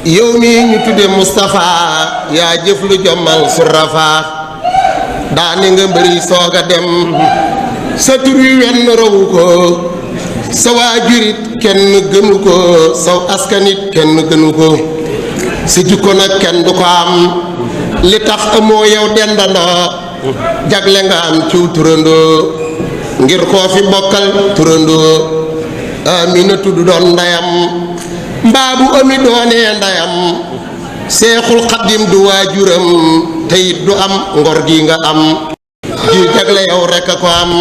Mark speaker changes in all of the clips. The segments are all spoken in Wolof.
Speaker 1: yow mi ñu tudde Moustapha yaa jëf lu jommal surafa daane nga mbëri sooga dem sa tur wi wenn rawu ko sa waajurit kenn gënu ko saw askanit kenn gënu ko si jikko nag kenn du ko am li tax amoo yow dendandoo jagle nga am ciw turandoo ngir koo fi bokkal turandoo Amina tudd doon ndayam mbaa bu ami doonee ndayam Seexul Xaddim du waajuram teyit du am ngor gi nga am ji jagle yow rekk a ko am.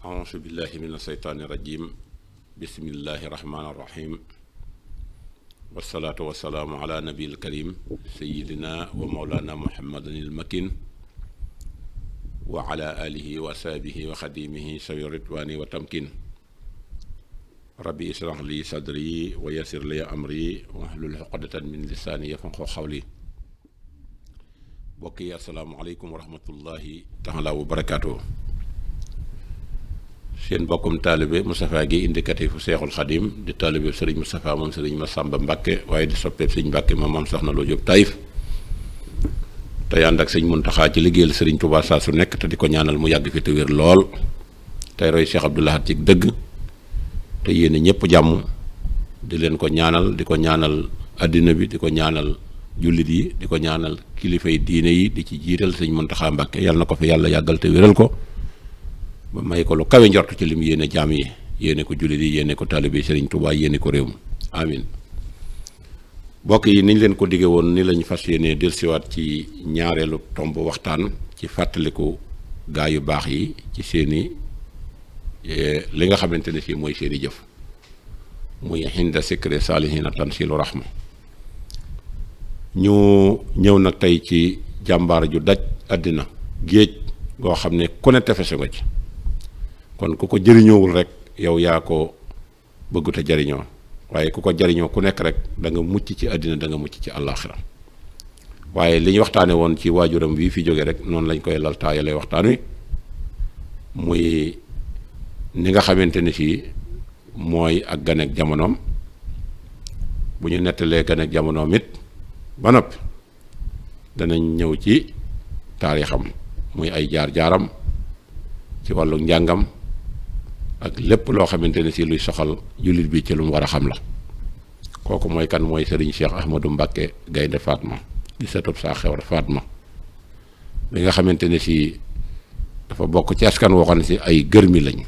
Speaker 2: auzu billahi mina seytaani rajim bismillahi rahmaani rahim wasalaatu wasalaamu ala nabiil karim sayidina wa mawlana muhammadin il makin wa ala alihi wa sahbihi wa xadimihi sawi ridwaani wa tamkin rabbi israh li sadri wa yassir li amri wahlul uqdatan min lisaani yafqahu qawli. mbokk yi assalaamu aleykum wa rahmatullahi taala wa barakaatu. seen mbokkum taalibe Moustapha Guèye indicatifu Seexul Xadim di taalibe sëriñ Moustapha moom sëriñ Massamba Mbàkke waaye di soppeeb sëriñ Mbàkke moom soxna Lo Jóob Taïf tey ànd ak sëñ Muntaxa ci liggéeyal sëriñ Tuubaa saa su nekk te di ko ñaanal mu yàgg fi te wér lool tey roy Cheikh Abdou Lahad ci dëgg te yéene ñëpp jàmm di leen ko ñaanal di ko ñaanal àddina bi di ko ñaanal jullit yi di ko ñaanal kilifay diine yi di ci jiital sëñ Muntaxa Mbàkke yàlla na ko fi yàlla yàggal te wéral ko ba may ko lu kawe njort ci lim yéene jaam yi yéene ko jullit yi yéene ko taalibe sëriñ Tuubaa yéene ko réew mi amin. mbokk yi niñ leen ko digge woon ni lañ fas yéene dellusiwaat ci ñaareelu tomb waxtaan ci fàttaliku gaa yu baax yi ci seeni li nga xamante ne si mooy seeni jëf muy hinda sikri saalihina tansilu rahma. ñu ñëw nag tey ci jàmbaar ju daj àddina géej goo xam ne ku ne tefese nga ci kon ku ko jëriñoowul rek yow yaa ko bëggut a jariñoo waaye ku ko jariñoo ku nekk rek da nga mucc ci àddina da nga mucc ci àllaaxira. waaye li ñu waxtaane woon ci waajuram bii fi jóge rek noonu lañ koy laltaayalee waxtaan wi muy ni nga xamante ni fii mooy ak ganek jamonoom bu ñu nettalee ganek jamonoom it ba noppi danañ ñëw ci taarixam muy ay jaar-jaaram ci wàllu njàngam ak lépp loo xamante ne si luy soxal jullit bi ci lu mu war a xam la. kooku mooy kan mooy Serigne Cheikh Ahmadou Mbacke Gaynde Fatma di sëtub saa xewar Fatma bi nga xamante ne si dafa bokk ci askan woo xam ne si ay gërmi lañ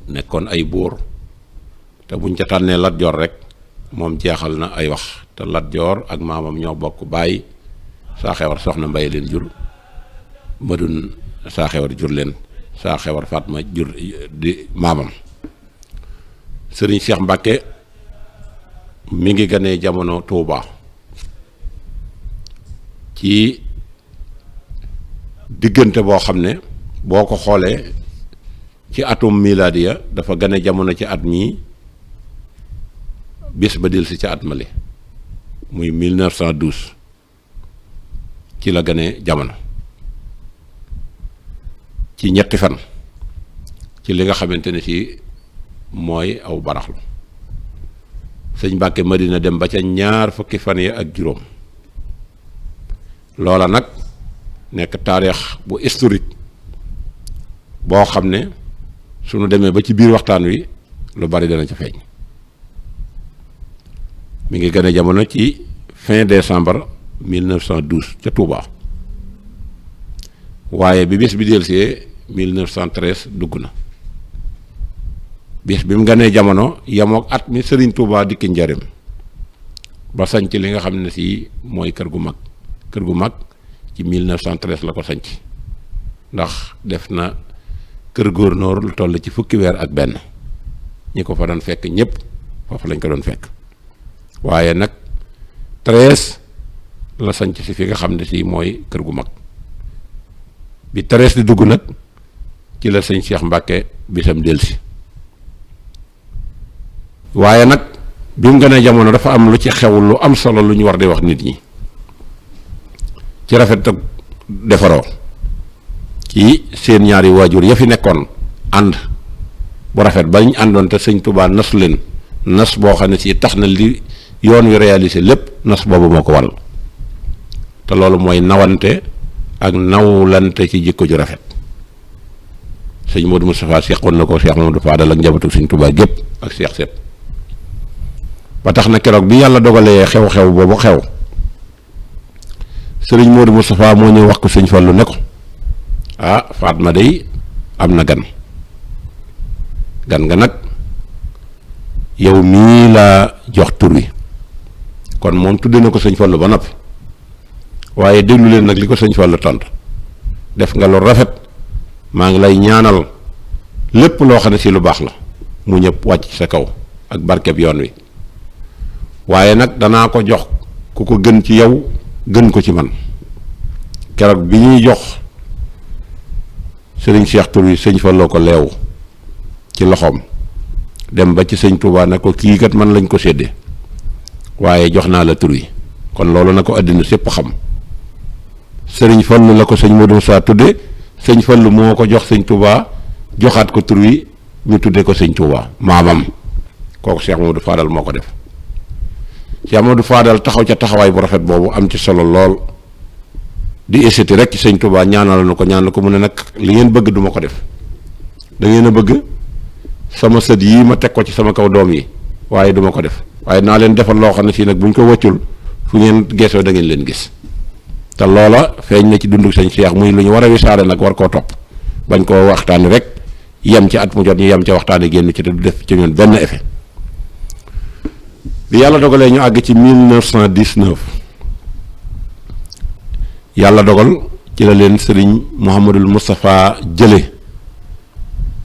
Speaker 2: nekkoon ay buur te buñ ca tànnee Lat Joor rek moom jeexal na ay wax te Lat Joor ak maamam ñoo bokk bàyyi saa xewar soxna Mbay leen jur Madun saa xewar jur leen saa xewar Fatma jur di maamam. Serigne Cheikh Mbacke mi ngi ganee jamono Touba ci diggante boo xam ne boo ko xoolee ci atum miladiya dafa gane jamono ci at mii bis ba dil si ca at mali muy 1912 ci la gane jamono ci ñetti fan ci li nga xamante ne si mooy aw baraxlu. sëñ Mbàkke Madina dem ba ca ñaar fukki fan yi ak juróom loola nag nekk taarix bu historique boo xam ne suñu demee ba ci biir waxtaan wi lu bari dana ca feeñ. mi ngi gën a jamono ci fin décembre 1912 ca Touba waaye bi bis bi delsee 1913 dugg na. bis bi mu ganee jamono yemook at mi Serigne Touba dikki Njaaréem ba sanc li nga xam ne si mooy kër gu mag ci 1913 la ko sanc ndax def na kër gouverneur lu toll ci fukki weer ak benn ñi ko fa doon fekk ñëpp foofu lañ ko doon fekk waaye nag 13 la sanc si fi nga xam ne si mooy kër gu mag bi 13 di dugg nag ci la sëñ Cheikh Mbacke bisam delsi waaye nag bi mu gënee jamono dafa am lu ci xew lu am solo lu ñu war di wax nit ñi ci rafet ak defaroo ci seen ñaari waajur ya fi nekkoon ànd bu rafet ba ñu àndoon te sëñ Touba nasu leen nas boo xam ne si tax na li yoon wi réalisé lépp nas boobu moo ko waral te loolu mooy nawante ak nawlante ci jikko ju rafet. sëñ Modou Moustapha seqoon na ko Cheikh Mamadou Fadal ak njabootu sëñ Touba gépp ak Cheikh Sepp ba tax na keroog bi yàlla dogalee xew-xew boobu xew sëriñ Modou Moustapha moo ñëw wax ko sëñ Fallu ne ko ah Fatma day am na gan nga nag yow mii laa jox tur wi kon moom tudde na ko sëñ Fallu ba noppi waaye déglu leen nag li ko sëñ Fallu tontu def nga lu rafet maa ngi lay ñaanal lépp loo xam ne si lu baax la mu ñëpp wàcc ci sa kaw ak barkeb yoon wi waaye nag danaa ko jox ku ko gën ci yow gën ko ci man keroog bi ñuy jox sëriñ Cheikh tur wi sëñ Falloo ko leewu ci loxoom dem ba ci sëñ Touba ne ko kii kat man lañ ko séddee waaye jox naa la tur wi kon loolu na ko àddina sépp xam sëriñ Fallu la ko sëñ Modou Moussa tudde sëñ Fallu moo ko jox sëñ Touba joxaat ko tur wi ñu tudde ko sëñ Touba maamam kooku Cheikh Modou Fadal moo ko def Cheikh Modou Fadal taxaw ca taxawaay bu rafet boobu am ci solo lool di essayé rek ci sëñ Touba ñaanal na ko ñaan ko mu ne nag li ngeen bëgg duma ko def da ngeen a bëgg sama sët yii ma teg ko ci sama kaw doom yi waaye duma ko def waaye naa leen defal loo xam ne fii nag buñ ko wëccul fu ngeen geesoo da ngeen leen gis te loola feeñ na ci dundu sëñ Cheikh muy lu ñu war a wisaare nag war koo topp bañ koo waxtaani rek yem ci at mu jot ñu yem ca waxtaani génn ci te du def ci ñun benn effet bi yàlla dogalee ñu àgg ci 1919 yàlla dogal ci la leen sëriñ Mouhamadul Moustapha jële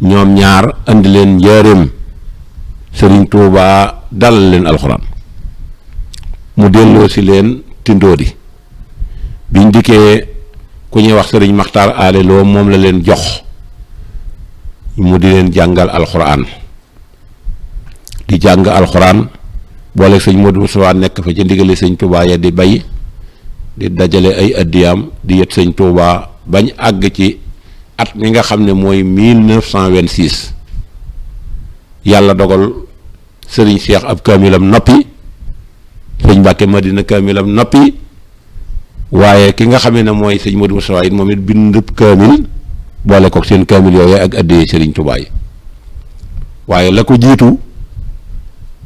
Speaker 2: ñoom ñaar andi leen njaareem sëriñ Touba dalal leen alxuraan mu delloo si leen Tindoodi biñ dikkee ku ñuy wax sëriñ Maxtaar Aale Lo moom la leen jox mu di leen jàngal alxuraan di jàng alxuraan boole sëñ Modou Moustapha nekk fa ci ndigale sëñ Touba ya di bay di dajale ay addiyaam di yet sëñ Touba bañ àgg ci at mi nga xam ne mooy 1926 yàlla dogal sëriñ Cheikh ab kaamilam noppi sëñ Mbàkke Madina kaamilam noppi waaye ki nga xamee ne mooy sëñ Modou Moustapha it moom it bindub kaamil boole ko seen kaamil yooyu ak addiyee sëriñ Touba yi waaye la ko jiitu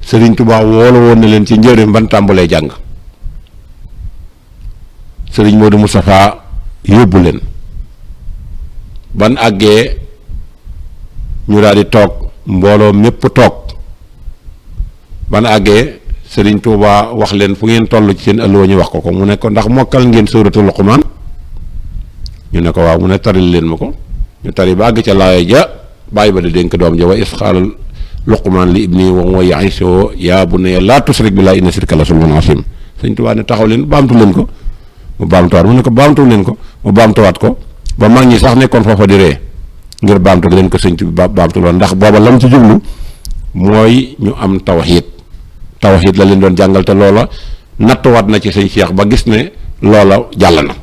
Speaker 2: sëriñ Touba woolu woon na leen ci njëriñ ban tàmbalee jàng sëriñ Modou Moustapha yóbbu leen ban àggee ñu daal di toog mbooloo mépp toog ban àggee sëriñ Touba wax leen fu ngeen toll ci seen alluwa ñu wax ko mu ne ko ndax mokkal ngeen sóoratu Luqmaan ñu ne ko waaw mu ne taril leen ma ko ñu tari ba àgg ca laaya ja bàyyi ba di dénk doom ja wa is qaala Luqmaan li ibni wa huwa ya'izuhu yaa bunayya laa tushrik billaahi inna shirka la zulmun aziim sëriñ Touba ne taxaw leen baamtu leen ko mu baamtuwaat mu ne ko baamtu leen ko mu baamtuwaat ko ba mag ñi sax nekkoon foofa di ree ngir baamtu leen ko sëñ bi baamtu loon ndax booba lam ci jublu mooy ñu am tawxiid la leen doon jàngal te loola nattuwaat na ci sëñ Cheikh ba gis ne loola jàll na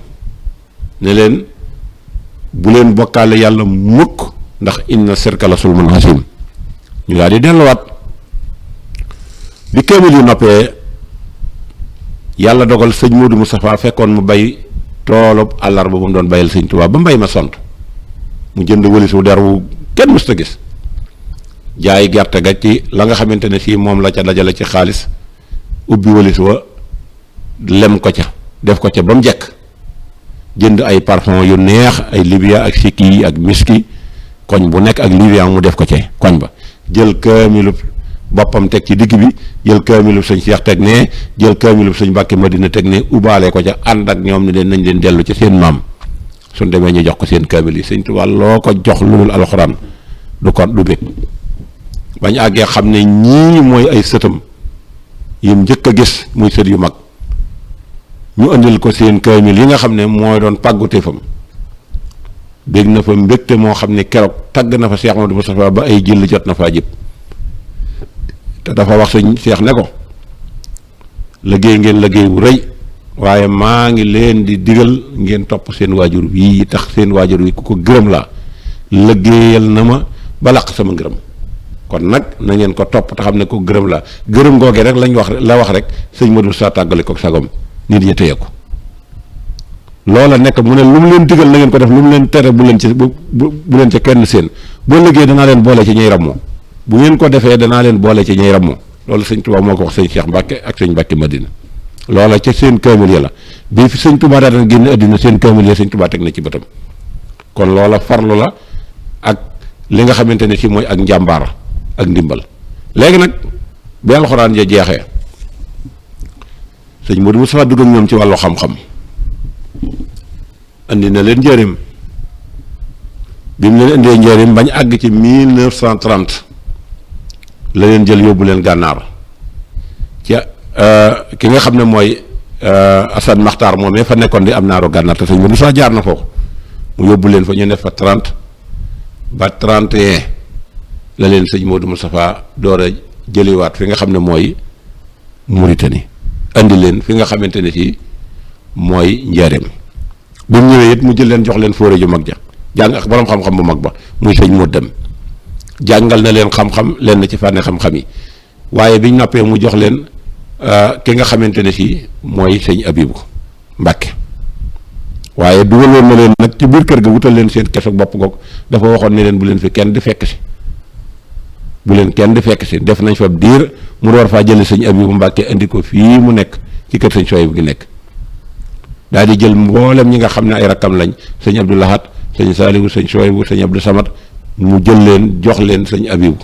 Speaker 2: ne leen bu leen bokkaale yàlla mukk ndax inna shirka la zulmun aziim ñu daal di delluwaat bi kaamil yu noppee yàlla dogal sëñ Modou Moustapha fekkoon mu bay toolub àllarba ba mu doon bayal sëñ Touba ba mbay ma sont mu jënd wëlis wu der wu kenn mës ta gis jaay gerte ga ci la nga xamante ne fii moom la ca dajale ci xaalis ubbi wëlis wa lem ko ca def ko ca ba mu jekk jënd ay parfum yu neex ay libia ak sikki ak miski koñ bu nekk ak libia mu def ko ca koñ ba jël kaamilub boppam teg ci digg bi jël kaamilub sëñ Cheikh teg ne jël kaamilub sëñ Mbàkke Madina teg ne ubaale ko ca ànd ak ñoom ni leen nañ leen dellu ci seen maam suñ demee ñu jox ko seen kaamil yi sëñ Tuubaa loo ko jox lu dul alxuraan du ko du bég bañ àggee xam ne ñii mooy ay sëtam yim njëkk a gis muy sët yu mag ñu andil ko seen kaamil yi nga xam ne mooy doon pàgguteefam bég na fa mbégte moo xam ne keroog tagg na fa Cheikh Modou Moustapha ba ay jël jot na faa jëpp te dafa wax sëñ Cheikh ne ko liggéey ngeen liggéey bu rëy waaye maa ngi leen di digal ngeen topp seen waajur bii tax seen waajur wi ku ko gërëm laa liggéeyal na ma ba làq sama ngërëm kon nag na ngeen ko topp te xam ne ko gërëm la gërëm googee rek lañ wax la wax rek sëñ Modou Sa tàggale ko sagom nit ñi téye ko loola nekk mu ne lu mu leen digal na ngeen ko def lu mu leen tere bu leen ci bu leen ca kenn seen boo liggéey danaa leen boole ci ñuy rammoo bu ngeen ko defee danaa leen boole ci ñuy rammoo loolu sëñ Touba moo ko wax sëñ Cheikh Mbacke ak sëñ Mbacke Madina loola ca seen kaamil ya la bii fi sëñ Touba daan génn àddina seen kaamil ya sëñ Touba teg na ci bëtam kon loola farlu la ak li nga xamante ne si mooy ak njàmbaar ak ndimbal léegi nag bi alxuraan ja jeexee sëñ Modou Moustapha dugg ak ñoom ci wàllu xam-xam andi na leen njëriñ bi mu leen indee njëriñ bañ àgg ci 1930 la leen jël yóbbu leen gànnaar ci ki nga xam ne mooy Assane Maxtaar moomee fa nekkoon di am naaru gànnaar te sëñ Modou Moustapha jaar na foofu mu yóbbu leen fa ñu def fa 30 ba 31 la leen sëñ Modou Moustapha door a jëliwaat fi nga xam ne mooy Mauritanie andi leen fi nga xamante ne ci mooy njaareem bi mu ñëwee it mu jël leen jox leen fóore ju mag ja jàng ak borom xam-xam bu mag ba muy sëñ Modou Dem jàngal na leen xam-xam leen na ci fànne xam-xam yi waaye biñ noppee mu jox leen ki nga xamante ne ci mooy sëñ Abibu Mbàkke waaye dugaloon na leen nag ci biir kër ga wutal leen seen kesu bopp goog dafa waxoon ne leen bu leen fi kenn di fekk si bu leen kenn di fekk si def nañ fa diir mu door faa jële sëñ Abibu Mbàkke indi ko fii mu nekk ci kër sëñ Soy bu gi nekk daal di jël mboolem ñi nga xam ne ay rakkam lañ sëñ Abdou Lahat sëñ Saaliwu sëñ Soy bu sëñ Abdou Samad mu jël leen jox leen sëñ Abibu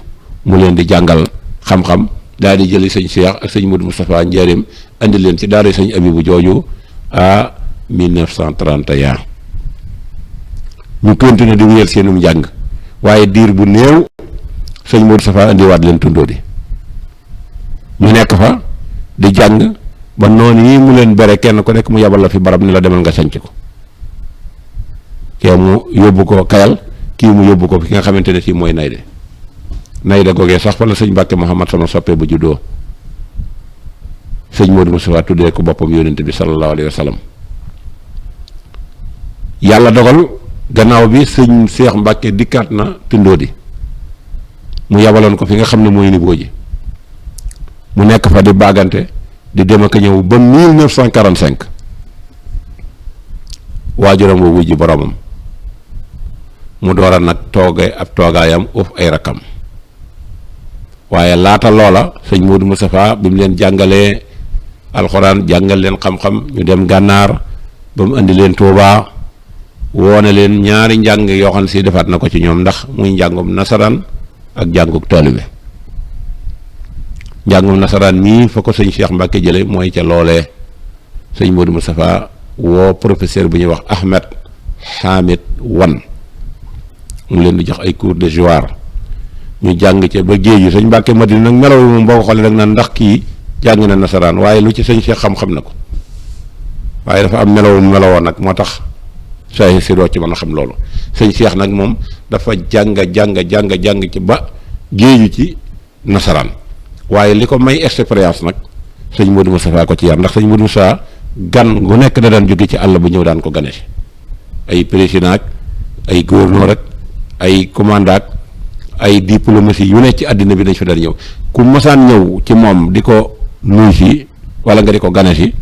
Speaker 2: mu leen di jàngal xam-xam daal di jëli sëñ Cheikh ak sëñ Modou Moustapha njaareem indi leen ci daara sëñ Abibu jooju à 1931 ñu continué di wéyal seenum njàng waaye diir bu néew sëñ Modou Moustapha indiwaat leen tundoo di ñu nekk fa di jàng ba noonu yi mu leen bere kenn ku nekk mu yabal la fi barab ni la demal nga sanc ko kee mu yóbbu ko Kayal kii mu yóbbu ko fi nga xamante ne si mooy Nayde googee sax fa la sëñ Mbàkke Mouhamad sama soppee bu juddoo sëñ Modou Moustapha tuddee ko boppam yónnente bi sallallahu alayhi wa sallam yàlla dogal gannaaw bi sëñ Cheikh Mbàkke dikkaat na tundoo di mu yabaloon ko fi nga xam ne mooy niboo ji mu nekk fa di baagante di dem ak ñëw ba 1945 waajuram boobu ji boromam mu door a nag tooge ab toogaayam uuf ay rakkam waaye laata loola sëñ Modou Moustapha bi mu leen jàngalee alxuraan jàngal leen xam-xam ñu dem gànnaar ba mu indi leen Tuubaa woone leen ñaari njàng yoo xam ne si defaat na ko ci ñoom ndax muy njàngum nasaraan ak njànguk taalibe njàngum nasaraan mii fa ko sëñ Cheikh Mbacke jële mooy ca loolee sëñ Modou Moustapha woo professeur bu ñuy wax Ahmed Hamid Wan mu leen di jox ay cours de juar ñu jàng ca ba géeju sëñ Mbacke Madina nag melaw moom boo ko xoolee rek naan ndax kii jàng na nasaraan waaye lu ci sëñ Cheikh xam-xam na ko waaye dafa am melawoo nag moo tax saa si doo ci mën a xam loolu sëñ Cheikh nag moom dafa jàng ci ba géeju ci nasaraan waaye li ko may expérience nag sëñ Modou Moustapha ko ci yar ndax sëñ Modou Moustapha gan gu nekk da daan jóge ci àll bu ñëw daan ko gane si ay président ak ay gouverneur ak ay commandant ak ay diplomatie yu nekk ci àddina bi dañ fa daan ñëw ku mosaan ñëw ci moom di ko nuyu si wala nga di ko gane si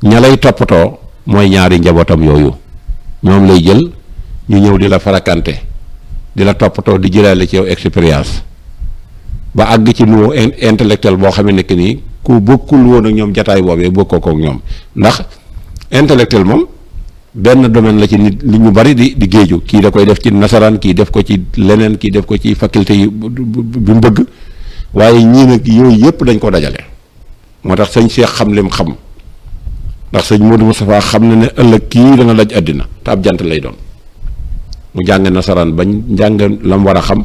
Speaker 2: ña lay toppatoo mooy ñaari njabootam yooyu ñoom lay jël ñu ñëw di la farakante di la toppatoo di jëlaale ci yow expérience ba àgg ci niveau intellectuel boo xam ne que nii ku bokkul woon ak ñoom jataay boobee bokkoo ko ak ñoom ndax intellectuel moom benn domaine la ci nit li ñu bari di géeju kii da koy def ci nasaraan kii def ko ci leneen kii def ko ci faculté yi bi mu bëgg waaye ñii nag yooyu yëpp dañ ko dajale moo tax sëñ Cheikh xam lim xam ndax sëñ Modou Moustapha xam na ne ëllëg kii dana daj àddina te ab jant lay doon mu jàng nasaraan bañ njàng la mu war a xam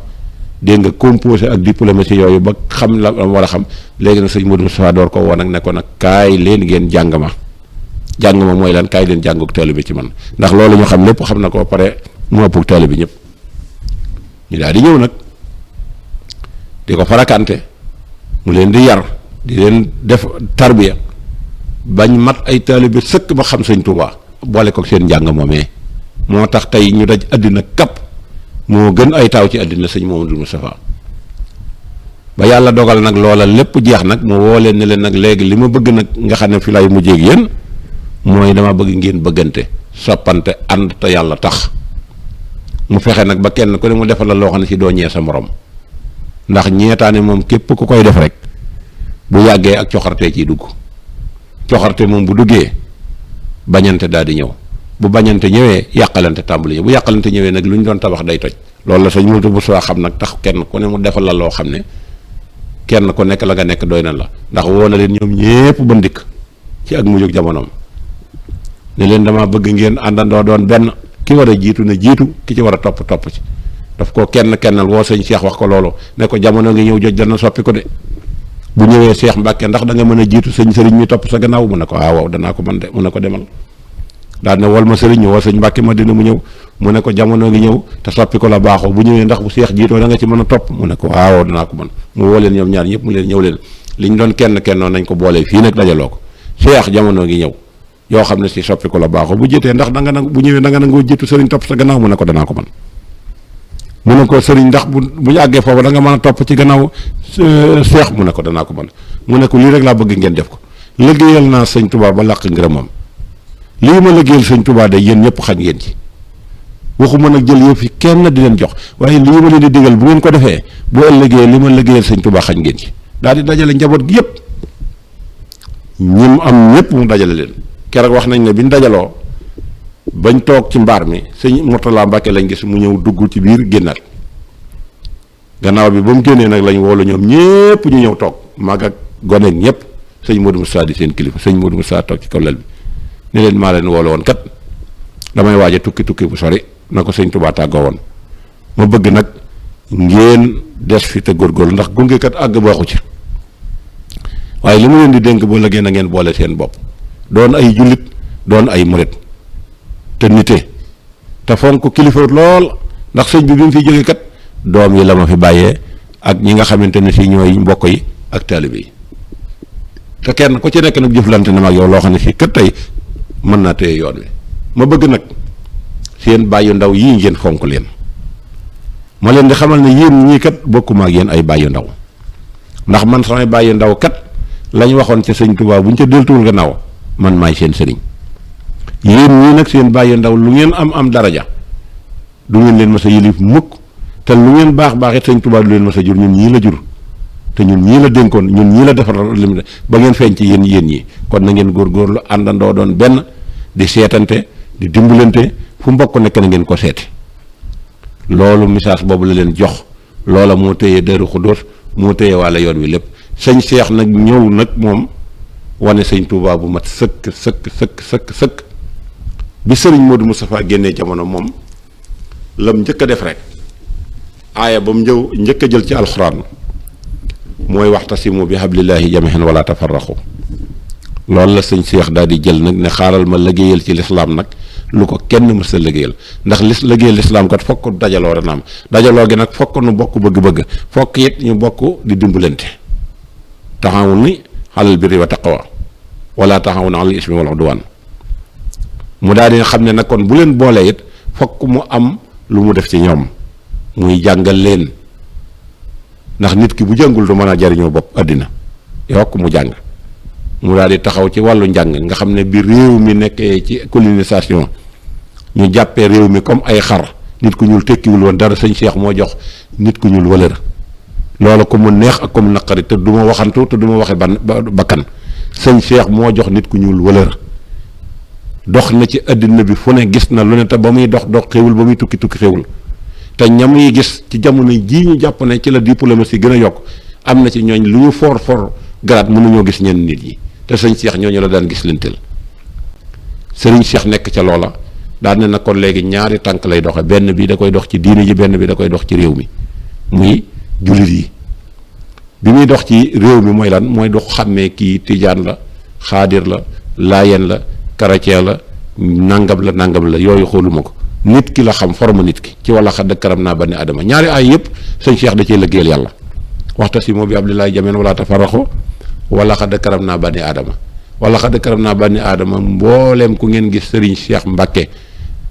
Speaker 2: dégg nga composé ak diplomatie yooyu ba xam la mu war a xam léegi nag sëñ Modou Moustapha door ko woon ak ne ko nag kaay leen ngeen jàng ma mooy lan kaay leen jànguk taalibe ci man ndax loolu ñu xam lépp xam na ko pare mu ëpp taalibe ñëpp ñu daal di ñëw nag di ko farakante mu leen di yar di leen def tarbiya bañ mat ay taalibe sëkk ba xam sëñ Tuubaa boole ko seen njàng moomee moo tax tey ñu daj àddina kapp moo gën ay taaw ci àddina sëñ Mamadou Moustapha ba yàlla dogal nag loola lépp jeex nag mu woo leen ne leen nag léegi li ma bëgg nag nga xam ne fi lay mujjee ak yéen mooy dama bëgg ngeen bëggante soppante ànd te yàlla tax mu fexe nag ba kenn ku ne mu defal la loo xam ne si doo ñee sa morom ndax ñeetaane moom képp ku koy def rek bu yàggee ak coxarte ciy dugg coxarte moom bu duggee bañante daal di ñëw bu bañante ñëwee yàqalante tàmbali ñëw bu yàqalante ñëwee nag lu ñu doon tabax day toj loolu la sëñ Modou Bousso xam nag tax kenn ku ne mu defal la loo xam ne kenn ku nekk la nga nekk doy na la ndax woo na leen ñoom ñépp ba ndikk ci ak mujjug jamonoom ne leen dama bëgg ngeen àndandoo doon benn ki war a jiitu na jiitu ki ci war a topp ci daf ko kennal woo sëñ Cheikh wax ko loolu ne ko jamono ngi ñëw joj dana soppi ko de bu ñëwee Cheikh Mbacke ndax da nga mën a jiitu sëriñ mi topp sa gannaaw mu ne ko waaw danaa ko mën de mu ne ko demal daal ne wol ma sëriñ ñu woo sëñ Mbacke ma dina mu ñëw mu ne ko jamono ngi ñëw te soppi ko la baaxoo bu ñëwee ndax bu Cheikh jiitoo da nga ci mën a topp mu ne ko waaw danaa ko mën mu woo leen ñoom ñaar ñëpp mu leen ñëw leen liñ doon kennoon nañ ko boolee fii nag dajaloo ko Cheikh jamono ngi ñëw yoo xam ne si soppi ko la baaxoo bu jiitee ndax da nga nag bu ñëwee da nga nangoo jiitu sëriñ topp sa gannaaw mu ne ko danaa ko mën mu ne ko sëriñ ndax bu ñu àggee foofu da nga mën a topp ci gannaaw Cheikh mu ne ko danaa ko mën mu ne ko lii rek laa bëgg ngeen def ko liggéeyal naa sëñ Touba ba làq ngërëmam lii ma liggéeyal sëñ Touba de yéen ñëpp xañ ngeen ci waxuma nag jël yëpp fi kenn di leen jox waaye lii ma leen di digal bu ngeen ko defee bu ëllëgee li ma liggéeyal sëñ Touba xañ ngeen ci daal di dajale njaboot gi yëpp ñim am ñëpp mu dajale leen keroog wax nañ ne bi ñu dajaloo bañ toog ci mbaar mi sëñ Mourtala Mbacke lañ gis mu ñëw dugg ci biir génnaat gannaaw bi ba mu génnee nag lañ woolu ñoom ñëpp ñu ñëw toog mag ak goneeg ñëpp sëñ Modou Moussa di seen kilifa sëñ Modou Moussa toog ci kaw lal bi ne leen maa leen woolu woon kat damay waaj a tukki bu sori na ko sëñ Touba tàggoo woon ma bëgg nag ngeen des fi te góorgóorlu ndax gunge kat àgg baaxu ci waaye li ma leen di dénk boo lëggee na ngeen boole seen bopp doon ay jullit doon ay murit te nite te fonk kilifa lool ndax sëñ bi mu fi jógee kat doom yi la ma fi bàyyee ak ñi nga xamante ne si ñooy mbokk yi ak taalibe yi te kenn ku ci nekk nag jëflante na ma ak yow loo xam ne si kat tey mën naa téye yoon wi ma bëgg nag seen bàyyu ndaw yii ngeen fonk leen ma leen di xamal ne yéen ñii kat bokkuma ak yéen ay bàyyu ndaw ndax man samay bàyyu ndaw kat lañ waxoon ca sëñ Touba buñ ca deltuwul gannaaw man maay seen sëriñ yéen ñii nag seen bàyyi ndaw lu ngeen am daraja du ngeen leen mas a yilif mukk te lu ngeen baax it sëñ Touba du leen mas a jur ñun ñii la jur te ñun ñii la dénkoon ñun ñii la defar lim ba ngeen feeñ ci yéen ñi kon na ngeen góorgóorlu àndandoo doon benn di seetante di dimbalante fu mbokk nekk na ngeen ko seeti loolu message boobu la leen jox loola moo téye Daaru Xuddoos moo téye wàlla yoon wi lépp sëñ Cheikh nag ñëw nag moom wane sëñ Touba bu mat sëkk bi sëriñ Modou Moustapha génnee jamono moom lam njëkk a def rek aaya ba mu njëkk a jël ci alxuraan mooy waxtasimu bi hablillahi jami'an wala tafarraqu loolu la sëñ Cheikh daal di jël nag ne xaaral ma liggéeyal ci lislaam nag lu ko kenn mës a liggéeyal ndax liggéeyal lislaam kat fokk dajaloo dana am dajaloo gi nag fokk nu bokk bëgg-bëgg fokk it ñu bokk di dimbalante taxawuni alal birri wa taqwa wala taxawuni alal ismi wal udwan mu daal di xam ne nag kon bu leen boolee it fokk mu am lu mu def ci ñoom muy jàngal leen ndax nit ki bu jàngul du mën a jariñoo bopp àddina yokk mu jàng mu daal di taxaw ci wàllu njàng nga xam ne bi réew mi nekkee ci colonisation ñu jàppee réew mi comme ay xar nit ku ñuul tekkiwul woon dara sëñ Cheikh moo jox nit ku ñuul valeur loolu ko mu neex ak comme naqari te du ma waxantu te du ma waxe bakkan sëñ Cheikh moo jox nit ku ñuul valeur dox na ci àddina bi fu ne gis na lu ne te ba muy dox xewul ba muy tukki xewul te ñam yi gis ci jamono jii ñu jàpp ne ci la diplomatie gën a yokk am na ci ñooñ lu ñu for garaat mënuñoo gis ñenn nit yi te sëñ Cheikh ñooñu la daan gis lenteel sëriñ Cheikh nekk ca loola daan ne na kon léegi ñaari tànk lay doxe benn bi da koy dox ci diine ji benn bi da koy dox ci réew mi muy jullit yi bi muy dox ci réew mi mooy lan mooy dox xàmmee kii tijaan la xaadir la laayeen la chrétien la nangam la yooyu xooluma ko nit ki la xam forme nit ki ci wala xadd karam naa bani adama ñaari ay yëpp sëñ Cheikh da cee liggéeyal yàlla waxtasimu bi hablillahi jami'an wala tafarraqu wala xadd karam naa bani adama wala xadd karam naa bani adama mbooleem ku ngeen gis sëriñ Cheikh Mbacke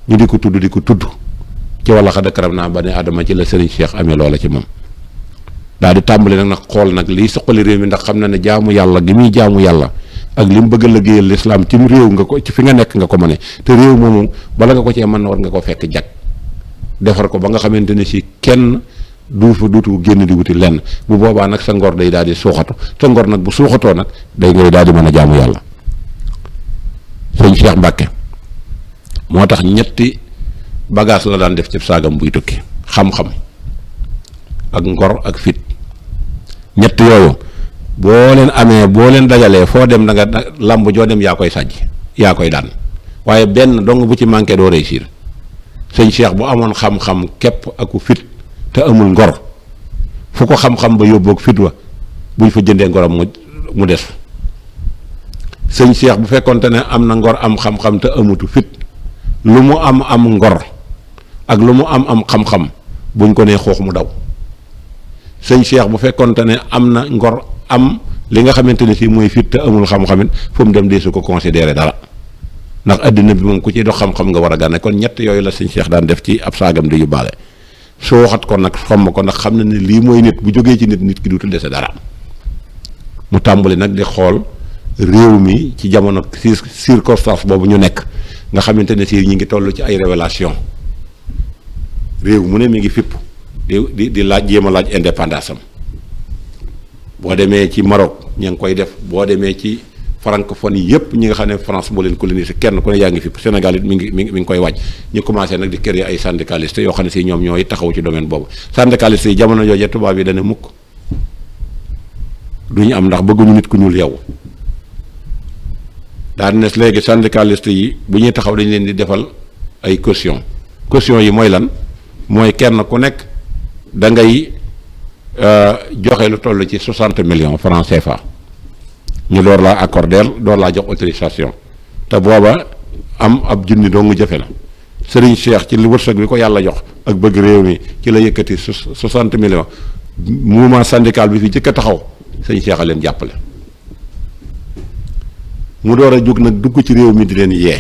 Speaker 2: ñu di ko tudd ci wala xadd karam naa bani adama ci la sëriñ Cheikh amee loola ci moom daal di tàmbali nag xool nag liy suqali réew mi, ndax xam na ne jaamu yàlla gi muy jaamu yàlla ak li mu bëgg a liggéeyal lislaam ci réew nga ko ci fi nga nekk nga ko mëne, te réew moomu bala nga ko cee mën war nga ko fekk jag defar ko ba nga xamante ne si kenn duutu génn di wuti lenn. bu boobaa nag sa ngor day daal di suuxatu, sa ngor nag bu suuxatoo nag day ngay daal di mën a jaamu yàlla. sëñ Cheikh Mbacke moo tax ñetti bagage la daan def ci saagam buy tukki: xam-xam ak ngor ak fit. ñett yooyu boo leen amee, boo leen dajalee foo dem da nga làmb joo dem yaa koy sàjj, yaa koy daan, waaye benn dong bu ci manqué doo réussir. sëñ Cheikh bu amoon xam-xam képp aku fit te amul ngor, fu ko xam-xam ba yóbboog fit wa buñ fa jëndee ngoram mu des. sëñ Cheikh bu fekkonte ne am na ngor am xam-xam te amutu fit, lu mu am ngor ak lu mu am xam-xam buñ ko nee xoox mu daw. sëñ Cheikh bu fekkonte ne am na ngor am li nga xamante ne si mooy fit te amul xam-xamit fu mu dem dee su ko considéré dara, ndax addina bi moom ku ci dox xam-xam nga war a gànne. kon ñett yooyu la sëñ Cheikh daan def ci ab saagam di yóbbaale. soo waxat ko nag xomm ko, ndax xam na ne lii mooy nit, bu jógee ci nit ki duutul dese dara. mu tàmbali nag di xool réew mi ci jamono circonstance boobu ñu nekk, nga xamante ne si ñi ngi toll ci ay révélation. réew mu ne mi ngi fipp di laaj, jéem a laaj indépendance am. boo demee ci Maroc ña ngi koy def, boo demee ci francophonie yëpp ñi nga xam ne France moo leen colonisé, kenn ku ne yaa ngi fipp. Sénégal it mi ngi koy waaj. ñu commencé nag di créer ay syndicalistes yoo xam ne si ñoom ñooy taxaw ci domaine boobu. syndicalistes yi jamono jooju tubaab yi dana mukk duñu am, ndax bëgguñu nit ku ñuul yow. daan ne léegi syndicalistes yi bu ñuy taxaw dañ leen di defal ay caution yi mooy lan? mooy kenn ku nekk da ngay joxe lu toll ci 60 millions francs CFA ñu door laa accorder, door laa jox autorisation. te booba am ab junni doo nga jëfe la. Serigne Cheikh ci li wërsëg bi ko yàlla jox ak bëgg réew mi ci la yëkkati 60 millions. mouvement syndical bi fi jëkk a taxaw sëñ Cheikh a leen jàppale. mu door a jóg nag dugg ci réew mi di leen yee,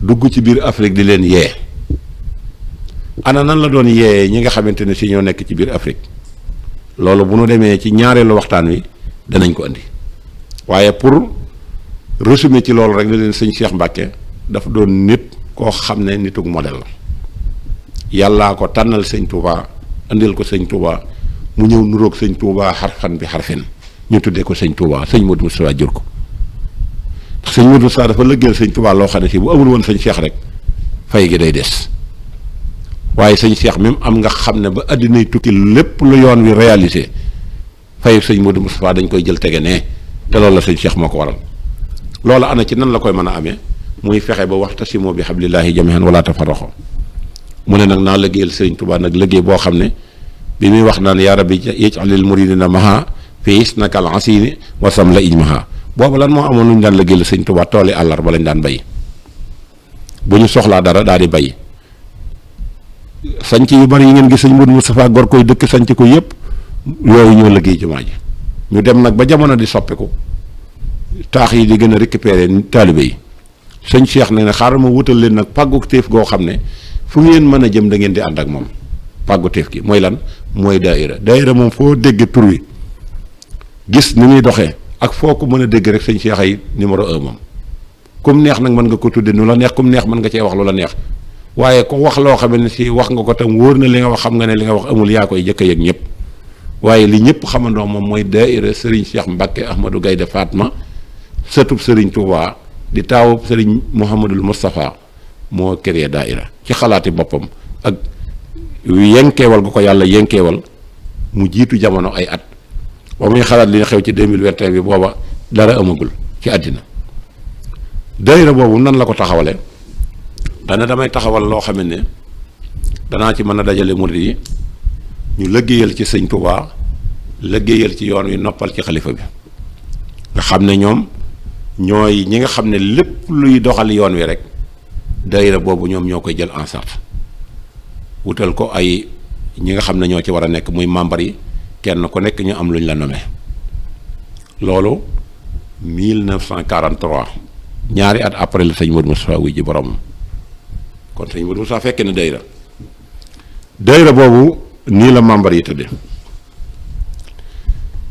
Speaker 2: dugg ci biir Afrique di leen yee. ana nan la doon yee ñi nga xamante ne si ñoo nekk ci biir Afrique? loolu bu nu demee ci ñaareelu waxtaan wi danañ ko andi, waaye pour résumer ci loolu rek ne leen sëñ Cheikh Mbacke dafa doon nit koo xam ne nitug modèle la. yàllaa ko tànnal sëñ Touba, andil ko sëñ Touba, mu ñëw nuroog sëñ Touba xarfan bi xarfin, ñu tuddee ko sëñ Touba. sëñ Modou Moustapha jur ko. ndax sëñ Modou Moustapha dafa lëggeel sëñ Touba loo xam ne si bu amul woon sëñ Cheikh rek fay gi day des. waaye sëñ Cheikh même am nga xam ne ba àddinay tukki lépp lu yoon wi réalisé fayu sëñ Modou Moustapha dañ koy jël tege ne, te loolu la sëñ Cheikh moo ko waral. loolu ana ci nan la koy mën a amee? muy fexe ba waxtasimu bi hablillahi jami'an wala tafarraqu. mu ne nag naa liggéeyal sëñ Touba nag liggéey boo xam ne bi muy wax naan yaa rabbi yaj'alil muridina maha fi isnakal asini wasam la ijmaha. boobu lan moo amoon lu ñu daan liggéeyal sëñ Touba? tooli àllarba lañ daan bay. bu ñu soxlaa dara daal di bay. sanc yu bari yi ngeen gis sëñ Modou Moustapha gor koy dëkk sanc ko yëpp yooyu ñoo liggéey jumaa ji. ñu dem nag ba jamono di soppiku, taax yi di gën a récupérer taalibe yi. sëñ Cheikh ne xaaral ma wutal leen nag pàggu téef goo xam ne fu ngeen mën a jëm da ngeen di ànd ak moom. pàggu téef gi mooy lan? mooy daayira moom foo dégg tur wi gis ni muy doxee ak foo ko mën a dégg rek sëñ Cheikh ay numéro 1 moom. kum neex nag mën nga ko tudde nu la neex, kum neex mën nga cee wax lu la neex, waaye ko wax loo xam ne si wax nga ko tam wóor na li nga wax, xam nga ne li nga wax amul, yaa koy jëkk a yëg ñëpp. waaye li ñëpp xamandoo moom mooy daayira Serigne Cheikh Mbacke Ahmadou Gaynde Fatma, sëtub Serigne Touba di taawub Serigne Mouhamadul Moustapha, moo créé daayira ci xalaati boppam ak yenkeewal gu ko yàlla yenkeewal mu jiitu jamono ay at. ba muy xalaat li xew ci 2021 bi booba dara amagul ci àddina. daayira boobu nan la ko taxawale? dana damay taxawal loo xam ne danaa ci mën a dajale murid yi, ñu liggéeyal ci sëñ Touba, liggéeyal ci yoon wi, noppal ci xalifa bi. nga xam ne ñoom ñooy ñi nga xam ne lépp luy doxal yoon wi rek daayira boobu ñoom ñoo koy jël en charge. wutal ko ay ñi nga xam ne ñoo ci war a nekk muy membre yi, kenn ku nekk ñu am luñ la nommé. loolu 1943 ñaari at après la sëñ Modou Moustapha wuy ji borom. kon sëñ Modou Moustapha fekkee na daayira boobu nii la membre yi tëdde.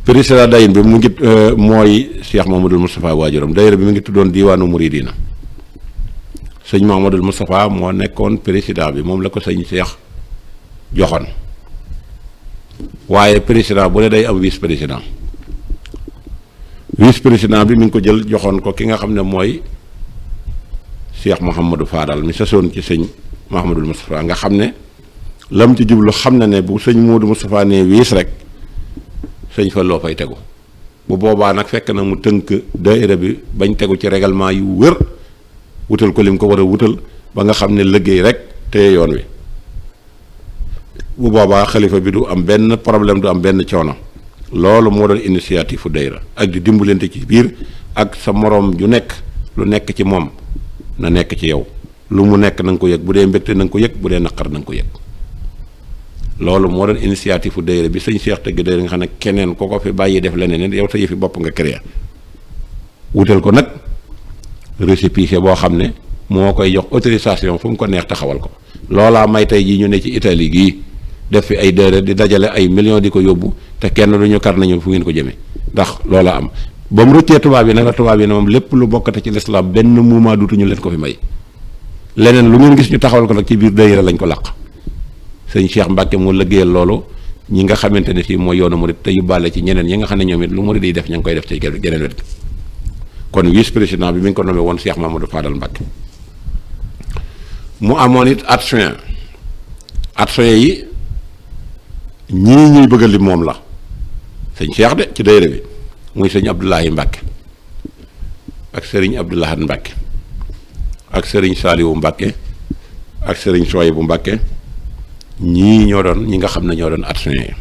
Speaker 2: président dayin bi mu ngi mooy Cheikh Mahamadul Moustapha waajuram daayira bi mu ngi tuddoon Diwaanu Muridina sëñ Mahamadul Moustapha moo nekkoon président bi moom la ko sëñ Cheikh joxoon waaye président bu ne day am vice président bi mi ngi ko jël joxoon ko ki nga xam ne mooy Cheikh Mouhamadou Fadal mi sasoon ci sëñ Mahamadul Moustapha nga xam ne lam ci jublu xam na ne bu sëñ Modou Moustapha nee wiis rek sëñ fa loo fay tegu bu boobaa nag fekk na mu tënk daayira bi bañ tegu ci règlement yu wër wutal ko lim ko war a wutal ba nga xam ne liggéey rek téye yoon wi bu boobaa xalifa bi du am benn problème du am benn coono loolu moo doon initiative fu daayira ak di dimbalante ci biir ak sa moroom ju nekk lu nekk ci moom na nekk ci yow lu mu nekk na nga ko yëg bu dee mbégte na nga ko yëg bu dee naqar na nga ko yëg loolu moo doon initiative fu daayira bi sëñ Cheikh tëgg daayira nga xam ne keneen ko ko fi bàyyi def leneen yow sa yëfi bopp nga créé wutal ko nag récépissé boo xam ne moo koy jox autorisation fu mu ko neex taxawal ko loolaa may tey jii ñu ne ci Italie gii def fi ay daayira di dajale ay millions di ko yóbbu te kenn du ñu kar nañu fu ngeen ko jëmee ndax loola am ba mu rëccee tubaab yi nag la tubaab yi ne moom lépp lu bokkate ci l'islam benn moment duutuñu leen ko fi may leneen lu ngeen gis ñu taxawal ko nag ci biir daayira lañ ko làq sëñ Cheikh Mbacke moo liggéeyal loolu ñi nga xamante ne fii mooy yoonu murid te yóbbaale ci ñeneen ñi nga xam ne ñoom it lu murid yi def ña ngi koy def ci geneen wet kon vice président bi mi ngi ko nommé woon Cheikh Mamadou Fadal Mbacke mu amoon it adjoint yi ñii ñuy bëgg li moom la sëñ Cheikh de ci daayira bi muy sëñ Abdoulahi Mbacke ak sëriñ Abdoulahad Mbacke ak sëriñ Saliou Mbacke ak sëriñ Soyibu Mbacke ñii ñoo doon ñi nga xam ne ñoo doon adjoint yi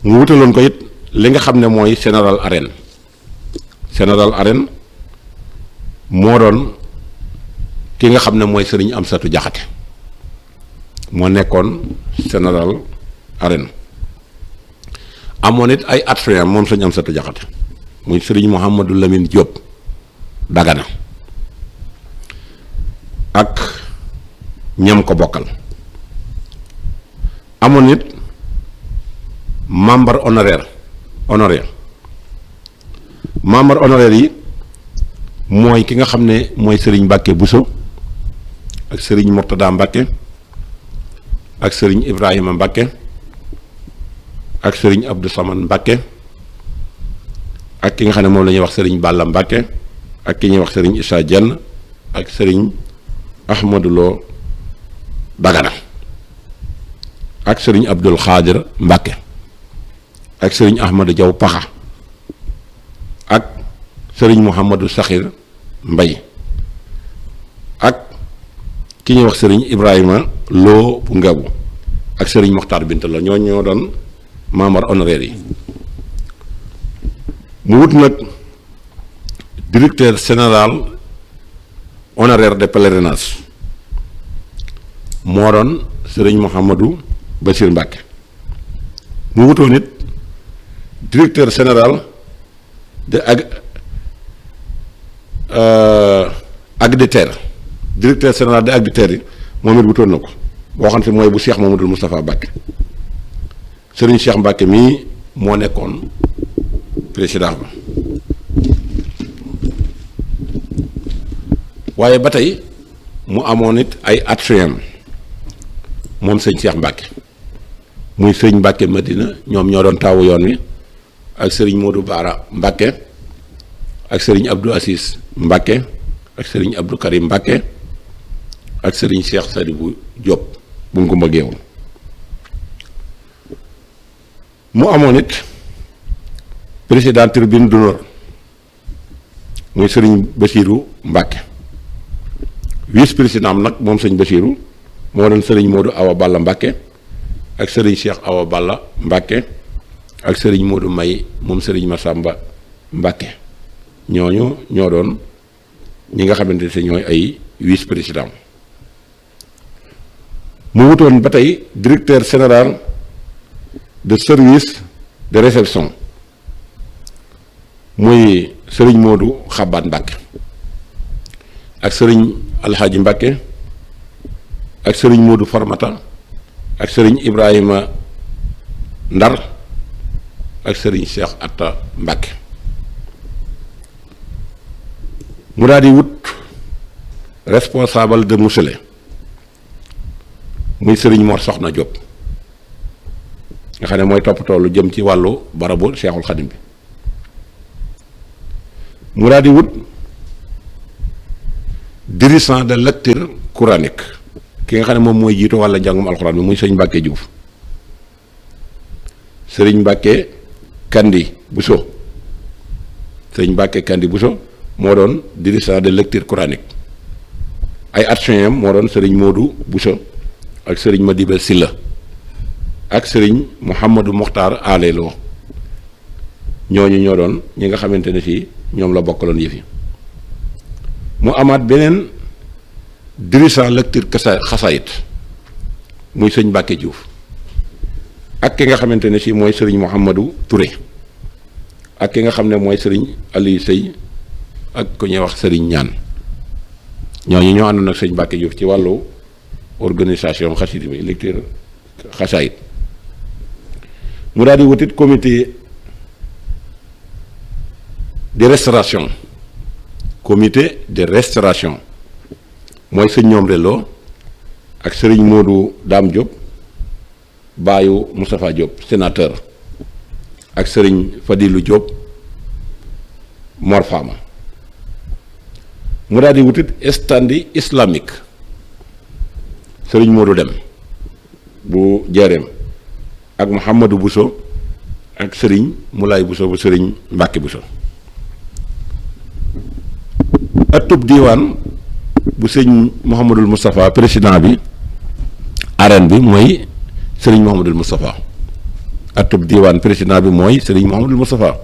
Speaker 2: mu wutaloon ko it li nga xam ne mooy général arène moo doon ki nga xam ne mooy sëriñ Amsatu Jaxate moo nekkoon général arène amoon it ay adjoint moom sëriñ Amsatu Jaxate muy sëriñ Mouhamadou Lamine Diop Dagana ak ñam ko bokkal amoon it membre honoraire yi mooy ki nga xam ne mooy sëriñ Mbàkke Buso ak sëriñ Murtada Mbàkke ak sëriñ Ibrahima Mbàkke ak sëriñ Abdou Saman Mbàkke ak ki nga xam ne moom la ñuy wax sëriñ Balla Mbàkke ak ki ñuy wax sëriñ Issa Dieng ak sëriñ Ahmadou Lo Dagana ak sëriñ Abdul Xaadir Mbàkke ak sëriñ Ahmadou Jaw Paxa ak sëriñ Mouhamadou Saxir Mbay ak ki ñuy wax sëriñ Ibrahima Lo bu Ngabu ak sëriñ Moxtaar Bint la ñoo doon membre honoraire yi mu wut nag directeur général honoraire de pèlerinage moo doon sëriñ Mouhamadou Bachir Mbacke mu wutoon it directeur général de Agditer directeur général de Agditer yi moom it wutoon na ko boo xam ne mooy bu Cheikh Mamadou Moustapha Mbacke sëriñ Cheikh Mbacke mii moo nekkoon président ba waaye ba tey mu amoon it ay adjoint moom sëñ Cheikh Mbacke muy sëñ Mbacke Madina ñoom ñoo doon taawu yoon wi ak sëriñ Modou Baara Mbacke ak sëriñ Abdou Assis Mbacke ak sëriñ Abdou Karim Mbacke ak sëriñ Cheikh Sadibou Diop bu mu ko mbëggeewul mu amoon it président tribune d'honneur muy sëriñ Bassirou Mbacke vice président am nag moom sëñ Bassirou moo doon sëriñ Modou Awa Balla Mbacke ak sëriñ Cheikh Awa Balla Mbacke ak sëriñ Modou May moom sëriñ Massamba Mbacke ñooñu ñoo doon ñi nga xamante ne ñooy ay vice président mu wutoon ba tey directeur général de service de réception muy sëriñ Modou Xabaat Mbacke ak sëriñ Alxaaji Mbacke ak sëriñ Modou Formata ak sëriñ Ibrahima Ndar ak sëriñ Cheikh Atta Mbacke. mu daal di wut responsable de musale muy sëriñ Mor Soxna Diop nga xam ne mooy toppatoo lu jëm ci wàllu barabu Cheikhul Khadim bi. mu daal di wut dirigeant de lecture coranique ki nga xam ne moom mooy jiitu walla njàngum alxuraan bi muy sëñ Mbacke Diouf sëriñ Mbacke Kandi Bousso sëriñ Mbacke Kandi Bousso moo doon dirigeant de lecture coranique ay adjoint am moo doon sëriñ Modou Bousso ak sëriñ Madiba Silla ak sëriñ Mouhamadou Mokhtar Alelo ñooñu ñoo doon ñi nga xamante ne fii ñoom la bokkaloon yëf yi. mu amaat beneen dirigeant lecture xasaayit muy sëñ Mbacke Diouf ak ki nga xamante ne si mooy sëriñ Mouhamadou Touré ak ki nga xam ne mooy sëriñ Aliou Sey ak ku ñuy wax sëriñ ñaan ñooñu ñoo àndoon ak sëñ Mbacke Diouf ci wàllu organisation xasida bi lecture xasaayit. mu daal di wutit comité de restauration mooy sëñ ñoom reloo ak sëriñ Modou Dame Diop baayu Moustapha Diop sénateur ak sëriñ Fadilou Diop Mor Fama. mu daal di wutit standi islamique sëriñ Modou Dem bu Jeereem ak Mouhamadou Bousso ak sëriñ Moulay Bousso bu sëriñ Mbacke Bousso. atub diiwaan bu sëñ Mouhamadul Moustapha président bi arène bi mooy sëriñ Mouhamadul Moustapha. atub diiwaan président bi mooy sëriñ Mouhamadul Moustapha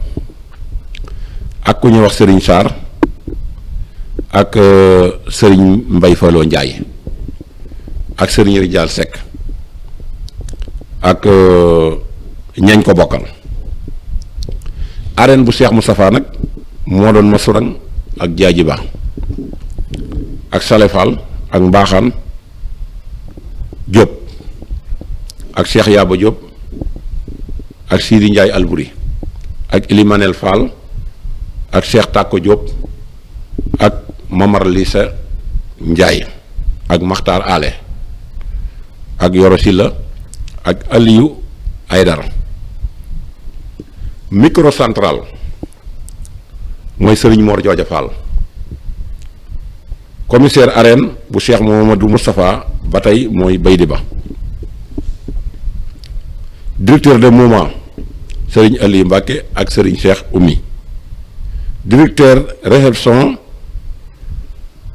Speaker 2: ak ku ñuy wax sëriñ Sarr ak sëriñ Mbay Faloo Njaay ak sëriñ Rijaal Seck ak ñañ ko bokkal. arène bu Cheikh Moustapha nag moo doon Masurang ak Jaajiba ak Salefal ak Mbaaxaan Diop ak Cheikh Yaba Diop ak Sidi Ndiaye Albouri ak Ilimanel Fall ak Cheikh Tako Diop ak Mamar Lissa Ndiaye ak Makhtar Ale ak Yoro Silla ak Aliou Aydara. microcentral mooy sëriñ Mor Jooja Fall. commissaire arène bu Cheikh Mouhamadou Moustapha ba tey mooy Baydi Ba. directeur de moment sëriñ Aliou Mbacke ak sëriñ Cheikh Oumy. directeur réception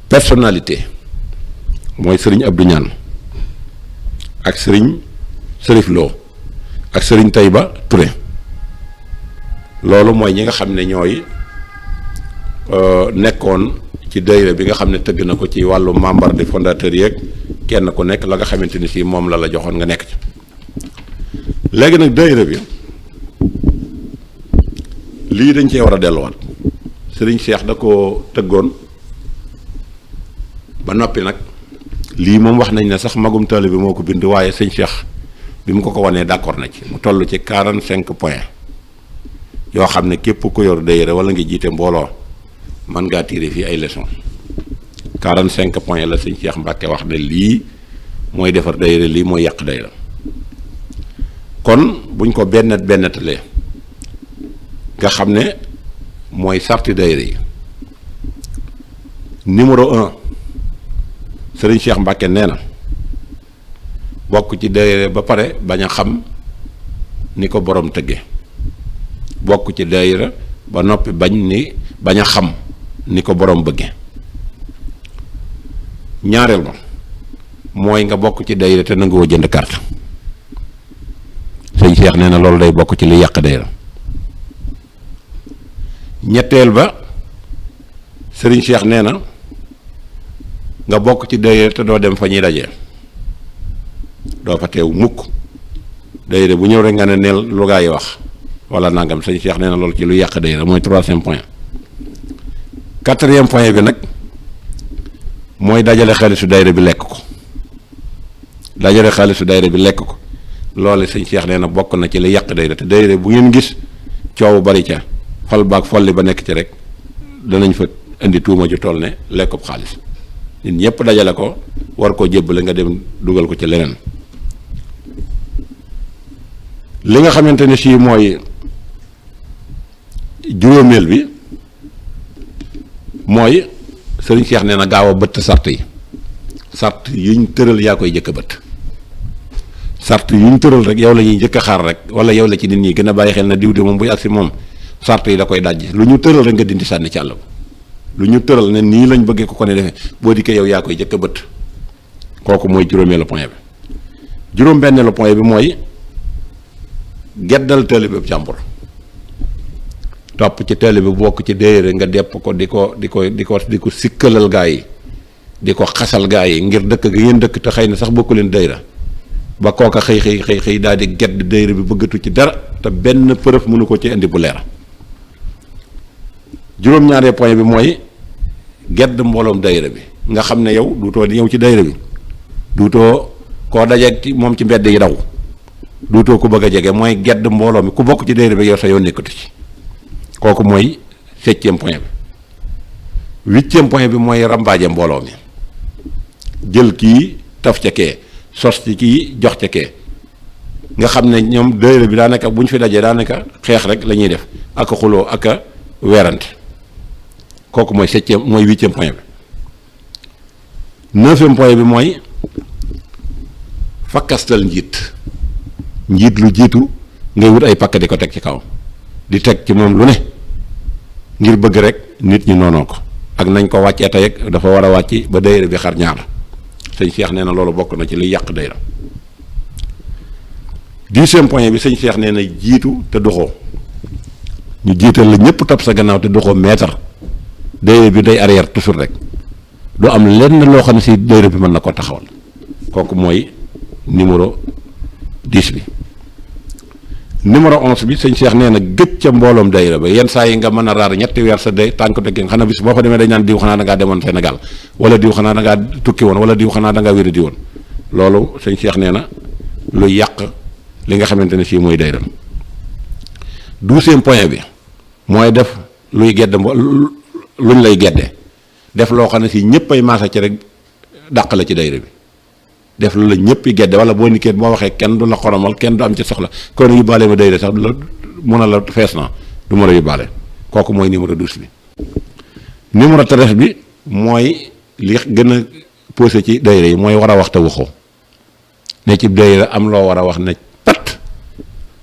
Speaker 2: personnalité mooy sëriñ Abdou Ñaan ak sëriñ Sërif Lo ak sëriñ Tayba Touré. loolu mooy ñi nga xam ne ñooy nekkoon ci daayira bi nga xam ne tëgg na ko ci wàllu membre de fondateur yeeg kenn ku nekk la nga xamante ni si moom la joxoon nga nekk ci. léegi nag daayira bi lii dañ cee war a delluwaat sëriñ Cheikh da ko tëggoon ba noppi nag lii moom wax nañ ne sax magum taalibe bi moo ko bind waaye sëñ Cheikh bi mu ko wanee d'accord na ci mu toll ci 45 points yoo xam ne képp ku yor daayira wala nga jiite mbooloo mën ngaa tirer fii ay leçons 45 points la sëñ Cheikh Mbacke wax ne lii mooy defar daayira lii mooy yàq daayira. kon buñ ko bennetalee nga xam ne mooy sarti daayira yi. numéro 1 sëriñ Cheikh Mbacke nee na bokk ci daayira ba pare bañ a xam ni ko borom tëgge bokk ci daayira ba noppi bañ a xam ni ko borom bëgge. ñaareel ba mooy nga bokk ci daayira te nanguwoo jënd carte sëñ Cheikh nee na loolu day bokk ci li yàq daayira. ñetteel ba sëriñ Cheikh nee na nga bokk ci daayira te doo dem fa ñuy dajee doo fa teew mukk daayira bu ñëw rek nga ne neel lu gaa yi wax wala nangam sëñ Cheikh nee na loolu ci lu yàq daayira mooy 3e point. 4e point bi nag mooy dajale xaalisu daayira bi lekk ko loolu sëñ Cheikh nee na bokk na ci li yàq daayira te daayira bu ngeen gis coow bari ca xol baag folli ba nekk ci rek danañ fa indi tuuma ju toll ne lekkub xaalis nit ñëpp dajale ko war koo jébbale nga dem dugal ko ci leneen. li nga xamante ne sii mooy juróomeel bi mooy sëriñ Cheikh nee na gaaw a bëtt sart yi sart yuñ tëral yaa koy jëkk a bëtt sart yuñ tëral rek yow la ñuy njëkk a xaar rek wala yow la ci nit ñi gën a bàyyi xel na diw de moom buy agsi moom sart yi da koy dajji lu ñu tëral rek nga dindi sànni ci àll ba lu ñu tëral ne nii lañ bëggee ko ne defee boo dikkee yow yaa koy jëkk a bëtt kooku mooy juróomeelu point bi. juróom-benneelu point bi mooy geddal taalibe bi jàmbur topp ci taalibe bi bokk ci déere nga depp ko di ko sikkalal gaa yi di ko xasal gaa yi ngir dëkk gi ngeen dëkk te xëy na sax bokku leen dayra ba kooka xëy daal di gedd dayra bi bëggatu ci dara te benn preuve mënu ko ci indi bu leer. juróom-ñaaree point bi mooy gedd mbooloom dayra bi nga xam ne yow duutoo di ñëw ci dayra bi duutoo koo dajeeg ci moom ci mbedd yi daw duutoo ko bëgg a jege mooy gedd mbooloo mi ku bokk ci dayra bi yow sa yoon nekkatu ci kooku mooy 7e point bi. 8e point bi mooy rambaaje mbooloo mi jël kii taf ca kee sos ci kii jox ca kee nga xam ne ñoom dayra bi daanaka bu ñu fi dajee daanaka xeex rek la ñuy def ak xuloo ak a weerante kooku mooy 8e point bi. 9e point bi mooy fakkastal njiit lu jiitu ngay wut ay pakk di ko teg ci kaw di teg ci moom lu ne ngir bëgg rek nit ñi noonoo ko ak nañ ko wàccee tey dafa war a wàcc ba dayra bi xar ñaar sëñ Cheikh nee na loolu bokk na ci liy yàq dayra. 10e point bi sëñ Cheikh nee na jiitu te doxoo ñu jiital la ñëpp topp sa gannaaw te doxoo meetar dayra bi day arrière toujours rek du am lenn loo xam ne si dayra bi mën na ko taxawal kooku mooy numéro 10 bi. numéro 11 bi sëñ Cheikh nee na gëj ca mbooloom dayra ba yenn saa yi nga mën a raar ñetti weer sa day tànk dëgg nga xam ne bis boo fa demee dañ naan diw xanaa da ngaa demoon Sénégal wala diw xanaa da ngaa tukki woon wala diw xanaa da ngaa wéri di woon loolu sëñ Cheikh nee na luy yàq li nga xamante ne sii mooy dayra. 12e point bi mooy def luy gedd luñ lay gedde def loo xam ne si ñëpp ay maasa ci rek dàq la ci dayra bi def lu la ñëpp yi gedde wala boo nikkee boo waxee kenn du la xoromal kenn du am ci soxla kon yóbbaale ma dayra sax du la mun a la fees na du mën a yóbbaale kooku mooy numéro 12 bi. numéro 13 bi mooy li gën a posé ci dayra yi mooy war a wax te waxoo ne ci dayra am loo war a wax ne pat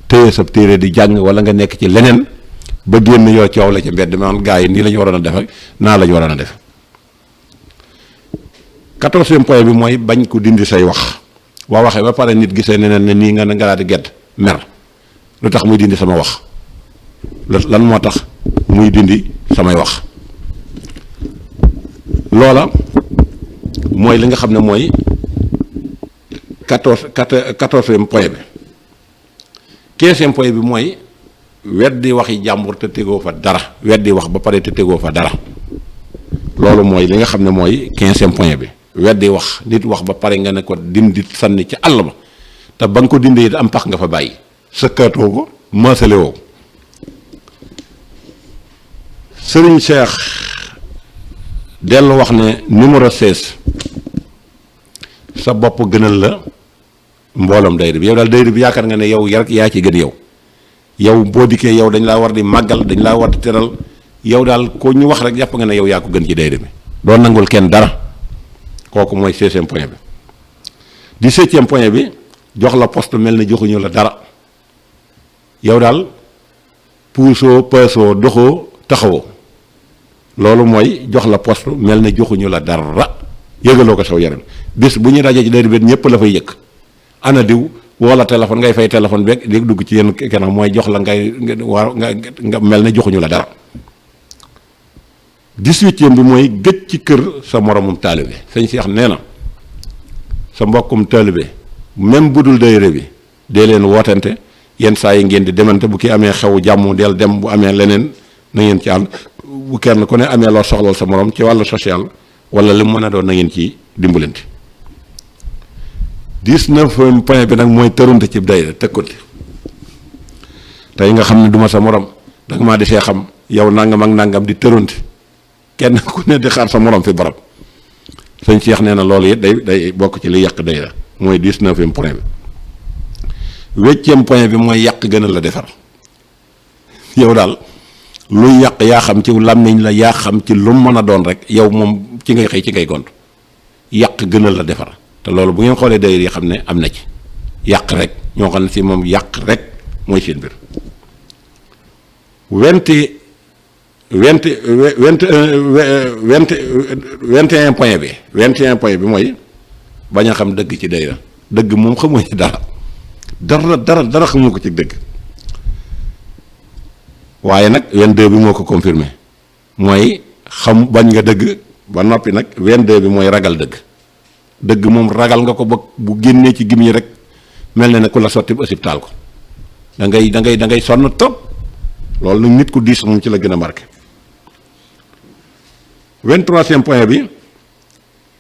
Speaker 2: téye sa téere di jàng wala nga nekk ci leneen ba génn yoo coow la ci mbedd man gaa yi nii la ñu waroon a def ak naa la ñu waroon a def. 14e point bi mooy bañ ko dindi say wax boo waxee ba pare nit gisee neneen ne nii nga daal di gedd mer lu tax muy dindi sama wax lan moo tax muy dindi samay wax loola mooy li nga xam ne mooy 14e point bi. 15e point bi mooy weddi waxi jàmbur te tegoo fa dara weddi wax ba pare te tegoo fa dara loolu mooy li nga xam ne mooy 15e point bi. weddi wax nit wax ba pare nga ne ko dindi sànni ci àll ba te ba nga ko dindee it am pax nga fa bàyyi sëkkaatoo ko maasale woo sëriñ Cheikh dellu wax ne numéro 16 sa bopp gënal la mbooloom dayra bi yow daal dayra bi yaakaar nga ne yow yaa ci gën yow boo dikkee yow dañ laa war di màggal dañ laa war di teral yow daal ko ñu wax rek jàpp nga ne yow yaa ko gën ci dayra bi doo nangul kenn dara kooku mooy 16e point bi. 17e point bi jox la poste mel na joxuñu la dara yow daal puusoo peesoo doxoo taxawoo loolu mooy jox la poste mel na joxuñu la dara yëgaloo ko saw yaram bis bu ñu dajee ci dayra bi ñëpp la fay yëg ana diw wala téléphone ngay fay téléphone beeg di dugg ci yenn kanam mooy jox la nga mel na joxuñu la dara. 18e bi mooy gëj ci kër sa moromum taalibe sëñ Cheikh nee na sa mbokkum taalibe même bu dul dayra bi dee leen wootante yenn saa yi ngeen di demante bu ki amee xew jàmm del dem bu amee leneen na ngeen ci ànd bu kenn ku ne amee loo soxlal sa morom ci wàllu social wala li mu mën a doon na ngeen ci dimbalante. 19e point bi nag mooy tërunte ci dayra tëkkunte tey nga xam ne duma sa morom danga maa desee xam yow nangam ak nangam di tëronti kenn ku ne di xaar sa morom fi barab sëñ Cheikh nee na loolu it day bokk ci li yàq dayra mooy 19e point bi 8e point bi mooy yàq gënal la defar yow daal luy yàq yaa xam ci làmmiñ la yaa xam ci lu mën a doon rek yow moom ci ngay xëy ci ngay gont yàq gënal la defar te loolu bu ngeen xoolee dayra yi xam ne am na ci yàq rek ñoo xam ne si moom yàq rek mooy seen mbir 21 point bi 21 point bi mooy bañ a xam dëgg ci dayra dëgg moom xamoo ci dara xamoo ko ci dëgg waaye nag 22 bi moo ko confirmé mooy xam bañ nga dëgg ba noppi nag 22 bi mooy ragal dëgg moom ragal nga ko ba bu génnee ci gim yi rek mel na ne ku la sotti ba ësib taal ko da ngay sonn trop loolu nag nit ku diis moom ci la gën a marqué 23e point bi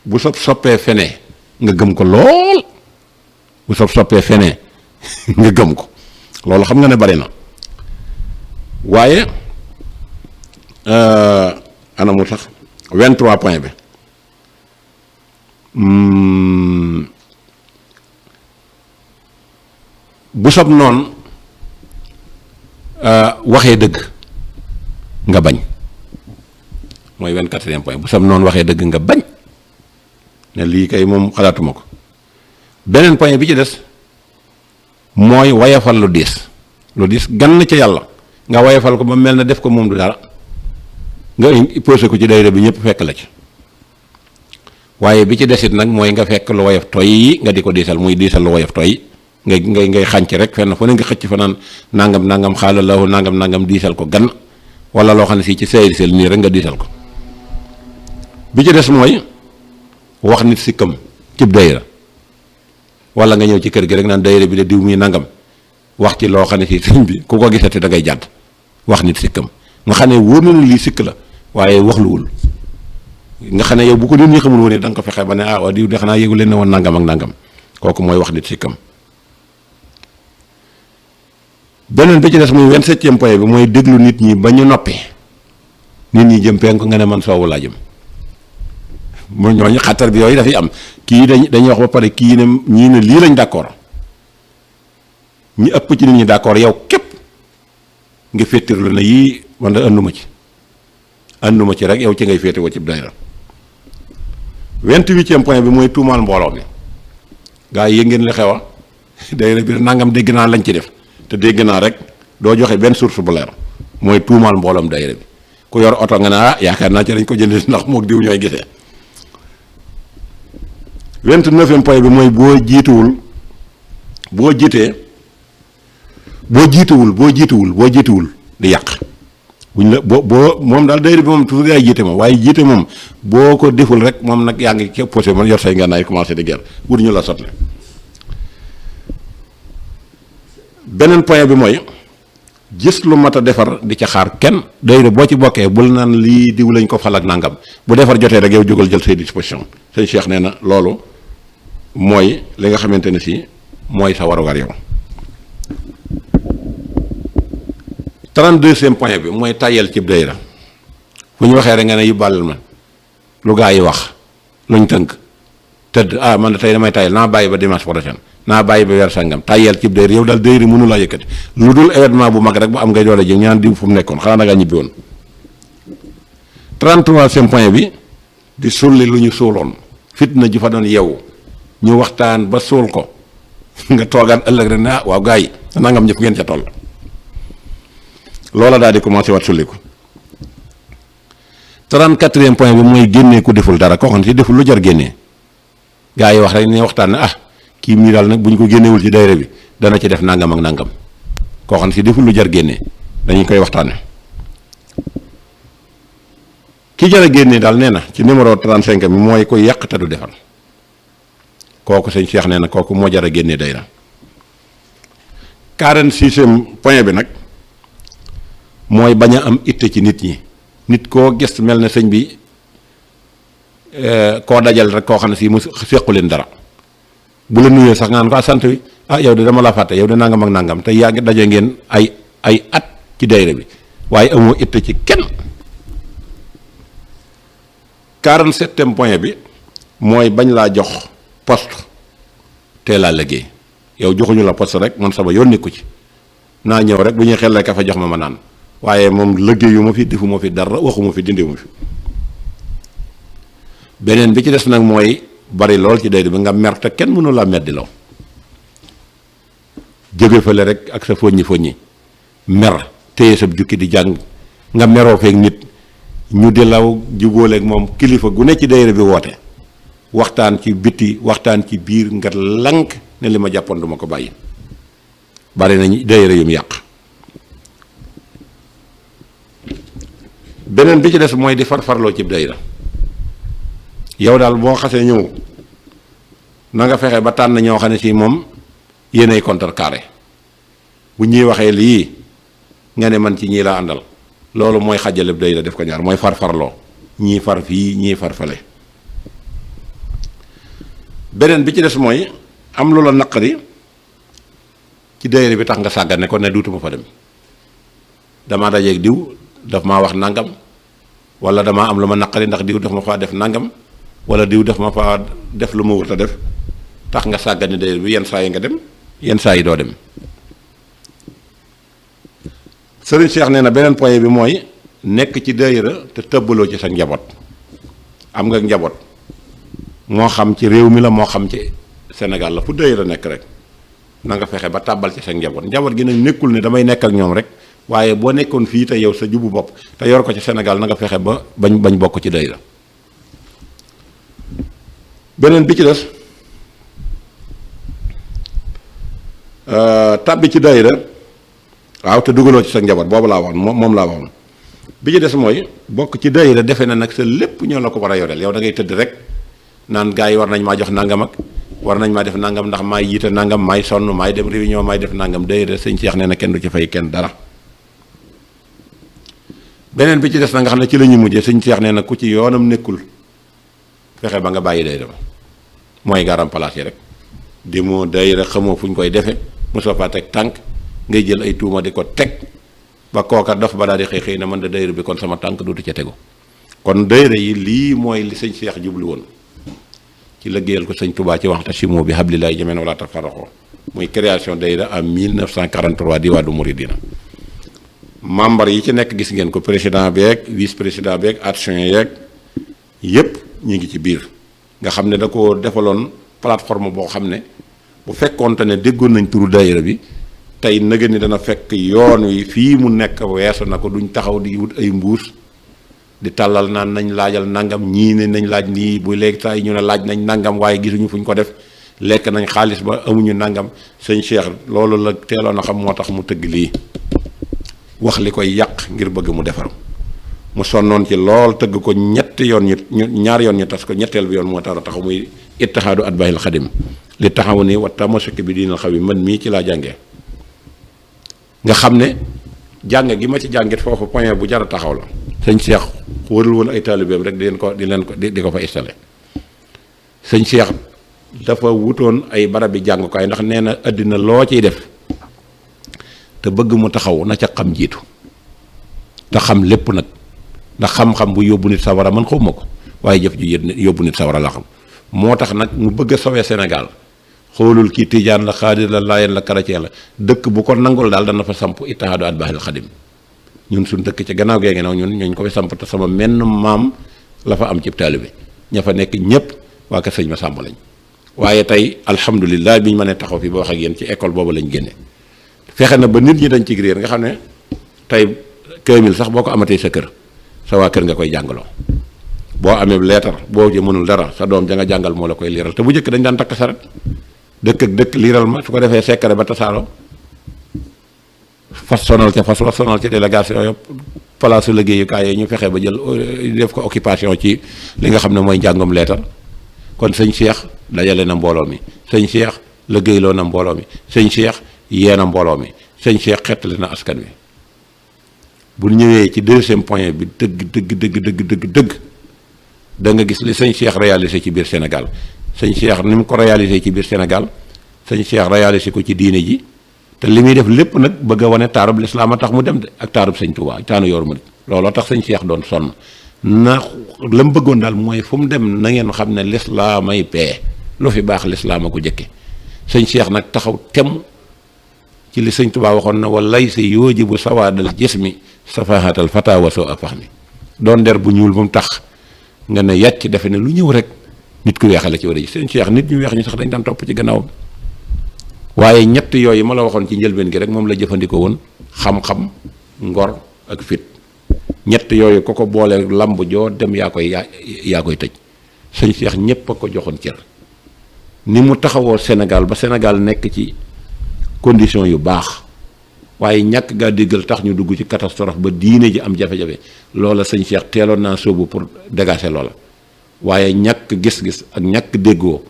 Speaker 2: bu soppee fenee nga gëm ko lool bu soppee fenee nga gëm ko loolu xam nga ne bari na waaye anamu sax 23 point bi bu sob noonu waxee dëgg nga bañ mooy 24e point bu sob noonu waxee dëgg nga bañ ne lii kay moom xalaatuma ko beneen point bi ci des mooy wayafal lu diis gan ca yàlla nga wayafal ko ba mel na def ko moom du dara nga posé ko ci dayra bi ñëpp fekk la ci waaye bi ci desit nag mooy nga fekk lu woyof toy yi nga di ko diisal muy diisal lu woyof toy ngay xànc rek fenn fu ne nga xëcc fa naan nangam xaala lahu nangam diisal ko gan wala loo xam ne si ci seel nii rek nga diisal ko bi ci des mooy wax nit sikkam cib dayra wala nga ñëw ci kër gi rek naan dayra bi de diw muy nangam wax ci loo xam ne si sëñ bi ku ko gisati da ngay jàdd wax nit sikkam nga xam ne wóor na lii sikk la waaye waxluwul nga xam ne yow bu ko nit ñi xamul woon da nga ko fexe ba ne waa diw de xanaa yéegu leen ne woon nangam ak nangam kooku mooy wax nit sikkam beneen bi ci des muy 27e point bi mooy déglu nit ñi ba ñu noppi nit ñi jëm penku nga ne man soowu laa jëm mu ñooñu xattar bi yooyu dafay am kii dañuy wax ba pare kii ne ñii ne lii lañ d'accord ñi ëpp ci nit ñi d'accord yow képp nga féetirlu ne yii man da ànduma ci rek yow ci ngay féete woo ci dayra 28e point bi mooy tuumaal mbooloo mi gaa yi ngeen li xewa dayra bi nangam dégg naa lañ ci def te dégg naa rek doo joxe benn source bu leer mooy tuumaal mbooloom dayra bi ku yor oto nga ne yaakaar naa ci dañ ko jënd ndax mook diw ñooy gisee 29e point bi mooy boo jiituwul di yàq buñ la boo moom daal dayra bi moom toujours yaay jiite moom waaye jiite moom boo ko deful rek moom nag yaa ngi képp posé man yor say ngànnaay commencé di guerre wut ñu la sotle beneen point bi mooy gis lu mat a defar di ca xaar kenn dayra boo ci bokkee bul naan lii diw lañ ko fal ak nangam bu defar jotee rek yow jógal jël say disposition sëñ Cheikh nee na loolu mooy li nga xamante ne si mooy sa warugar yow 32e point bi mooy tàyyel ci dayra fu ñu waxee rek nga ne yóbbaalal ma lu gaa yi wax luñ tënk tëdd man de tey damay tàyyel naa bàyyi ba dimanche prochain naa bàyyi ba weer sangam tàyyel ci dayra yow daal dayra mënu laa yëkkati lu dul événement bu mag rek bu am ngay doole ji ñaan diw fu mu nekkoon xanaa da ngaa ñibbi woon 33e point bi di sulli lu ñu suuloon fitna ji fa doon yeewu ñu waxtaan ba suul ko nga toogaan ëllëg rek ne waaw gaa yi nangam ñëpp ngeen ca toll loola daal di commencé wat sulli ko 34e point bi mooy génnee ku deful dara koo xam ne si deful lu jar génnee gaa yi wax rek ne waxtaan ne kii mii daal nag bu ñu ko génnewul ci dayra bi dana ci def nangam ak nangam koo xam ne si deful lu jar génnee dañu koy waxtaane ki jar a génnee daal nee na ci numéro 35 bi mooy ko yàq te du defal kooku sëñ Cheikh nee na kooku moo jar a génnee dayra 46e point bi nag mooy bañ a am itte ci nit ñi nit koo gis mel na sëñ bi koo dajal rek koo xam ne si mu sequ leen dara bu la nuyee sax nga naan ko sant wi yow de dama la fàtte yow de nangam ak nangam te yaa ngi daje ngeen ay at ci dayra bi waaye amoo itte ci kenn. 47e point bi mooy bañ laa jox poste tee laa liggéey yow joxuñu la poste rek man sama yoon nekku ci naa ñëw rek bu ñuy xellee ka fa jox ma naan waaye moom liggéeyu ma fi defu ma fi dara waxu ma fi dindi ma fi. beneen bi ci des nag mooy bari lool ci dayra bi nga mer te kenn mënu laa meddi law jóge fële rek ak sa foññi mer téye sa jukki di jàng nga meroo feek nit ñu di law jubóoleeg moom kilifa gu ne ci dayra bi woote waxtaan ci biti waxtaan ci biir nga lank ne li ma jàppoon duma ko bàyyi. bari nañu dayra yu mu yàq. beneen bi ci des mooy di farfarloo ci dayra yow daal boo xasee ñëw na nga fexe ba tànn ñoo xam ne si moom yéenay contrecarré bu ñuy waxee lii nga ne man ci ñii laa àndal loolu mooy xajale dayra def ko ñaar mooy farfarloo ñii far fii ñii far fale. beneen bi ci des mooy am lu la naqari ci dayra bi tax nga sàggane ko ne duutuma fa dem damaa dajeeg diw daf maa wax nangam wala damaa am lu ma naqari ndax diw daf ma faa def nangam wala diw daf ma faa def lu ma wut a def tax nga sàggane dayra bi yenn saa yi nga dem yenn saa yi doo dem. Sëriñ Cheikh nee na beneen point bi mooy nekk ci dayra te tëbbaloo ci sa njaboot am nga njaboot moo xam ci réew mi la moo xam ci Sénégal la fu dayra nekk rek na nga fexe ba tàbbal ci sa njaboot gi nag nekkul ne damay nekk ak ñoom rek waaye boo nekkoon fii te yow sa jubu bopp te yor ko ci Sénégal na nga fexe ba bañ bokk ci dayra. beneen bi ci des tàbbi ci dayra waaw te dugaloo ci sa njaboot boobu laa waxoon moom laa waxoon bi ci des mooy bokk ci dayra defe na nag sa lépp ñoo la ko war a yoreel yow da ngay tëdd rek naan gars yi war nañ maa jox nangam ak war nañ maa def nangam ndax maay jiite nangam maay sonn maay dem réunion maay def nangam dayra sëñ Cheikh nee na kenn du ci fay kenn dara. beneen bi ci des na nga xam ne ci la ñuy mujjee sëñ Cheikh nee na ku ci yoonam nekkul fexe ba nga bàyyi dayra ba mooy garam place yi rek demoo dayra xamoo fu ñu koy defe mosoo faa teg tànk ngay jël ay tuuma di ko teg ba kooka dof ba daal di xëy na man de dayra bi kon sama tànk dootu ca tegu. kon dayra yi lii mooy li sëñ Cheikh jublu woon ci liggéeyal ko sëñ Touba ci wa'tasimu bi hablillahi jamii'an wa laa tafarraqu muy création dayra en 1943 Diwaanu Mouridina. membre yi ci nekk gis ngeen ko président beeg vice président beeg action yeeg yépp ñu ngi ci biir nga xam ne da ko defaloon plateforme boo xam ne bu fekkoonte ne déggoon nañ turu dayra bi tey nëgë ni dana fekk yoon wi fii mu nekk weesu na ko duñ taxaw di wut ay mbuus di tàllal naan nañ laajal nangam ñii ne nañ laaj nii bu léegi saa yi ñu ne laaj nañ nangam waaye gisuñu fuñ ko def lekk nañ xaalis ba amuñu nangam sëñ Cheikh loolu la teeloon a xam moo tax mu tëgg lii wax li koy yàq ngir bëgg mu defaru mu sonnoon ci lool tëgg ko ñetti yoon ñu ñaar yoon ñu tas ko ñetteel bi yoon moo tax a taxaw muy ittihaadu atbaa'il xadim li taxaw ni wa tamassuki bi diinil xawi man mii ci laa jàngee nga xam ne jàng gi ma ci jàngit foofu point bu jar a taxaw la sëñ Cheikh warul woon ay taalibeem rek di ko fa installé sëñ Cheikh dafa wutoon ay barabi jàngukaay ndax nee na àddina loo ciy def te bëgg mu taxaw na ca xam jiitu te xam lépp nag ndax xam-xam bu yóbbu nit sawara man xawma ko waaye jëf ji yóbbu nit sawara la xam moo tax nag mu bëgg a sauver Sénégal xoolul kii tijaan la xaadir la laayeen la chrétien la dëkk bu ko nangul daal dana fa samp ittihaadu atbaa'il xadim ñun suñ dëkk ci gannaaw gee nag ñun ñooñ ko fa samp te sama menn maam la fa am ci taalibe ña fa nekk ñëpp waa kër sëñ Massamba lañ waaye tey alhamdulilah bi ñu mënee taxaw fi ba wax ak yéen ci école boobu lañ génne fexe na ba nit ñi dañ ci réer nga xam ne tey 2000 sax boo ko amatee sa kër sa waa kër nga koy jàngaloo boo amee leetar boo ci mënul dara sa doom ja nga jàngal moo la koy liiral te bu njëkk dañ daan takk saret dëkk ak dëkk liiral ma su ko defee sekkare ba tasaaroo fas sonal ca fas sonal ci délégation yëpp palaasu liggéeyukaay yi ñu fexe ba jël def ko occupation ci li nga xam ne mooy njàngum leetar kon sëñ Cheikh dajale na mbooloo mi sëñ Cheikh liggéeyloo na mbooloo mi sëñ Cheikh yee na mbooloo mi sëñ Cheikh xettali na askan wi bu ñëwee ci deuxième point bi dëgg da nga gis li sëñ Cheikh réalisé ci biir Sénégal sëñ Cheikh ni mu ko réalisé ci biir Sénégal sëñ Cheikh réalisé ko ci diine ji te li muy def lépp nag bëgg a wane taarub lislaam a tax mu dem de ak taarub sëñ Tuubaa taanu yor murit looloo tax sëñ Cheikh doon sonn na la mu bëggoon daal mooy fu mu dem na ngeen xam ne lislaamay pee lu fi baax lislaam a ko jëkke sëñ Cheikh nag taxaw tem ci li sëñ Tuubaa waxoon na walay si yoojibu sawaadal jismi safahatal fata wa soo a fax mi doon der bu ñuul ba mu tax nga ne yàcc defe ne lu ñëw rek nit ku weexale ci war a ji sëñ Cheikh nit ñu weex ñu sax dañ daan topp ci gannaawam waaye ñett yooyu ma la waxoon ci njëlbeen gi rek moom la jëfandikoo woon xam-xam ngor ak fit ñett yooyu ko ko boole lamb joo dem yaa koy tëj sëñ Cheikh ñépp a ko joxoon cër ni mu taxawoo Sénégal ba Sénégal nekk ci condition yu baax waaye ñàkk gaa déggal tax ñu dugg ci catastrophe ba diine ji am jafe-jafe loola sëñ Cheikh teeloon naa sóobu pour dégager loola waaye ñàkk gis-gis ak ñàkk déggoo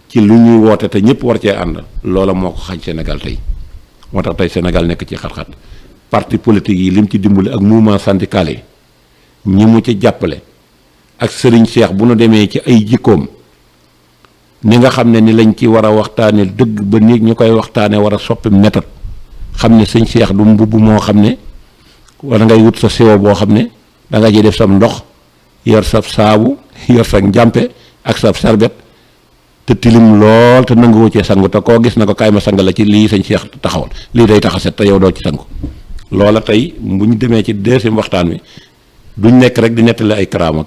Speaker 2: ci lu ñuy woote te ñëpp war cee ànd loola moo ko xañ Sénégal tey moo tax tey Sénégal nekk ci xat-xat parti politique yi lim ci dimbali ak mouvement syndical yi ñi mu ci jàppale ak sëriñ Cheikh bu nu demee ci ay jikkoom ni nga xam ne ni lañ ci war a waxtaane dëgg ba nit ñu koy waxtaane war a soppi méthode xam ne sëñ Cheikh du mbubb moo xam ne wala ngay wut sa siwo boo xam ne da nga ci def sam ndox yor sa saabu yor sa njàmpe ak sa sarbet te tilim lool te nanguwoo cee sangu te koo gis na ko kaay ma sang la ci lii sëñ Cheikh taxawal lii day tax a set te yow doo ci sangu loola tey bu ñu demee ci deuxième waxtaan wi duñ nekk rek di nettali ay karaama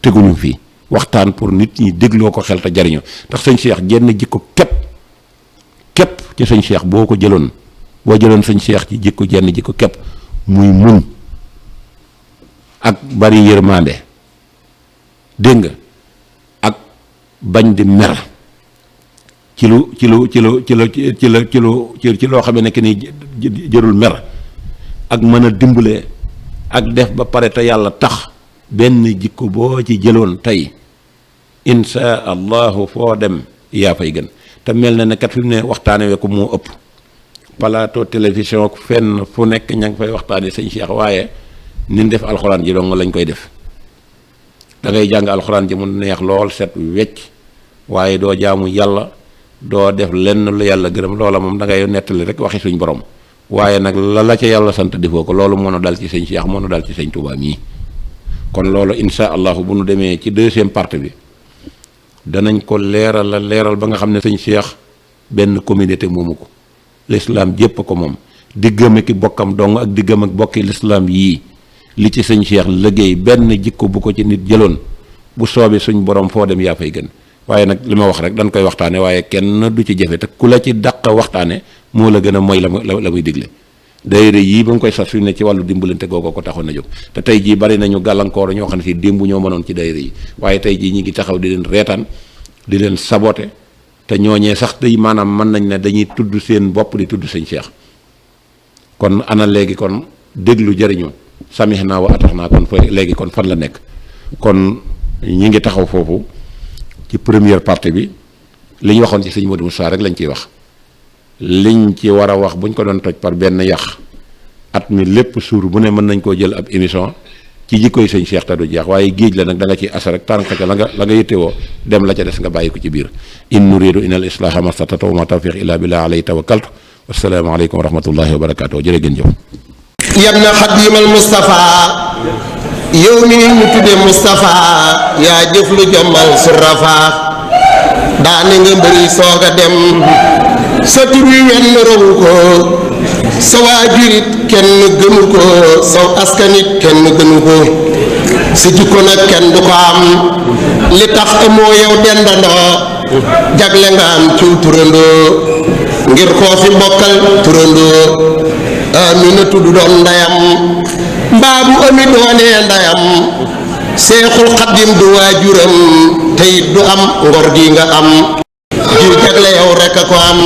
Speaker 2: teguñu fii waxtaan pour nit ñi dégloo ko xel te jariñoo tax sëñ Cheikh jenn jikko képp ci sëñ Cheikh boo jëloon sëñ Cheikh ci jikko jenn jikko képp muy muñ ak bari yërmande dégg nga ak bañ di mer ci loo xam ne que ni jërul mer ak mën a dimbale ak def ba pare te yàlla tax benn jikko boo ci jëloon tey insha allahu foo dem yaa fay gën te mel na ne kat fi mu ne waxtaane we ko moo ëpp plateau télévision fenn fu nekk ña ngi fay waxtaane sëñ Cheikh waaye nin def alxuraan ji dong lañ koy def da ngay jàng alxuraan ji mu neex lool set wecc waaye doo jaamu yàlla doo def lenn lu yàlla gërëm loola moom da ngay nettali rek waxi suñ borom waaye nag la ca yàlla sant defoo ko loolu moo nu dal ci sëñ Cheikh moo nu dal ci sëñ Touba mii kon loolu insha allahu bu nu demee ci deuxième partie bi danañ ko leeral ba nga xam ne sëñ Cheikh benn communauté moomu ko l'islam jépp ko moom diggam ak bokkam dong ak diggam ak bokki l'islam yii li ci sëñ Cheikh liggéey benn jikko bu ko ci nit jëloon bu soobee suñ borom foo dem yaa fay gën waaye nag li ma wax rek dañ koy waxtaane waaye kenn du ci jafe te ku la ci dàq waxtaane moo la gën a mooy la muy digle daayira yii ba nga koy sas fi ne ci wàllu dimbalante googu ko taxoon na jóg te tey jii bari nañu gàllankoor ñoo xam ne si démb ñoo mënoon ci daayira yi waaye tey jii ñi ngi taxaw di leen reetaan di leen saboté te ñooñee sax day maanaam mën nañ ne dañuy tudd seen bopp di tudd sëñ Cheikh kon ana léegi kon déglu jëriñoo samih naa wa atax naa kon fa léegi kon fan la nekk kon ñi ngi taxaw foofu ci première partie bi li ñu waxoon ci sëñ Modou Moussa rek lañ ciy wax liñ ci war a wax buñ ko doon toj par benn yàq at mi lépp suur bu ne mën nañ koo jël ab émission ci jikkoy sëñ Cheikh te du jeex waaye géej la nag da nga ci asa rek tànk ca la nga yittewoo dem la ca des nga bàyyi ko ci biir in nuridu ina al islaha mastata'tu wa ma tawfiq illa billah alayhi tawakkaltu wassalaamu aleykum wa rahmatullahi wa barakatuh jërë ngeen jëf
Speaker 1: yam na xadimal Moustapha yow mi ñu tudde Moustapha yaa jëf lu jommal su rafaa daane nga mbëri soog a dem sa tur wi wenn rawu ko sa waajurit kenn gënu ko saw askanit kenn gënu ko sa jikko nag kenn du ko am li tax amoo yow dendandoo jagle nga am ciw turandoo ngir koo fi bokkal turandoo Amina tudd doon ndeyam mbaa bu ami doonee ndeyam Seexul Xaddim du waajuram tey du am ngor gi nga am jiw jagle yow rekk a ko am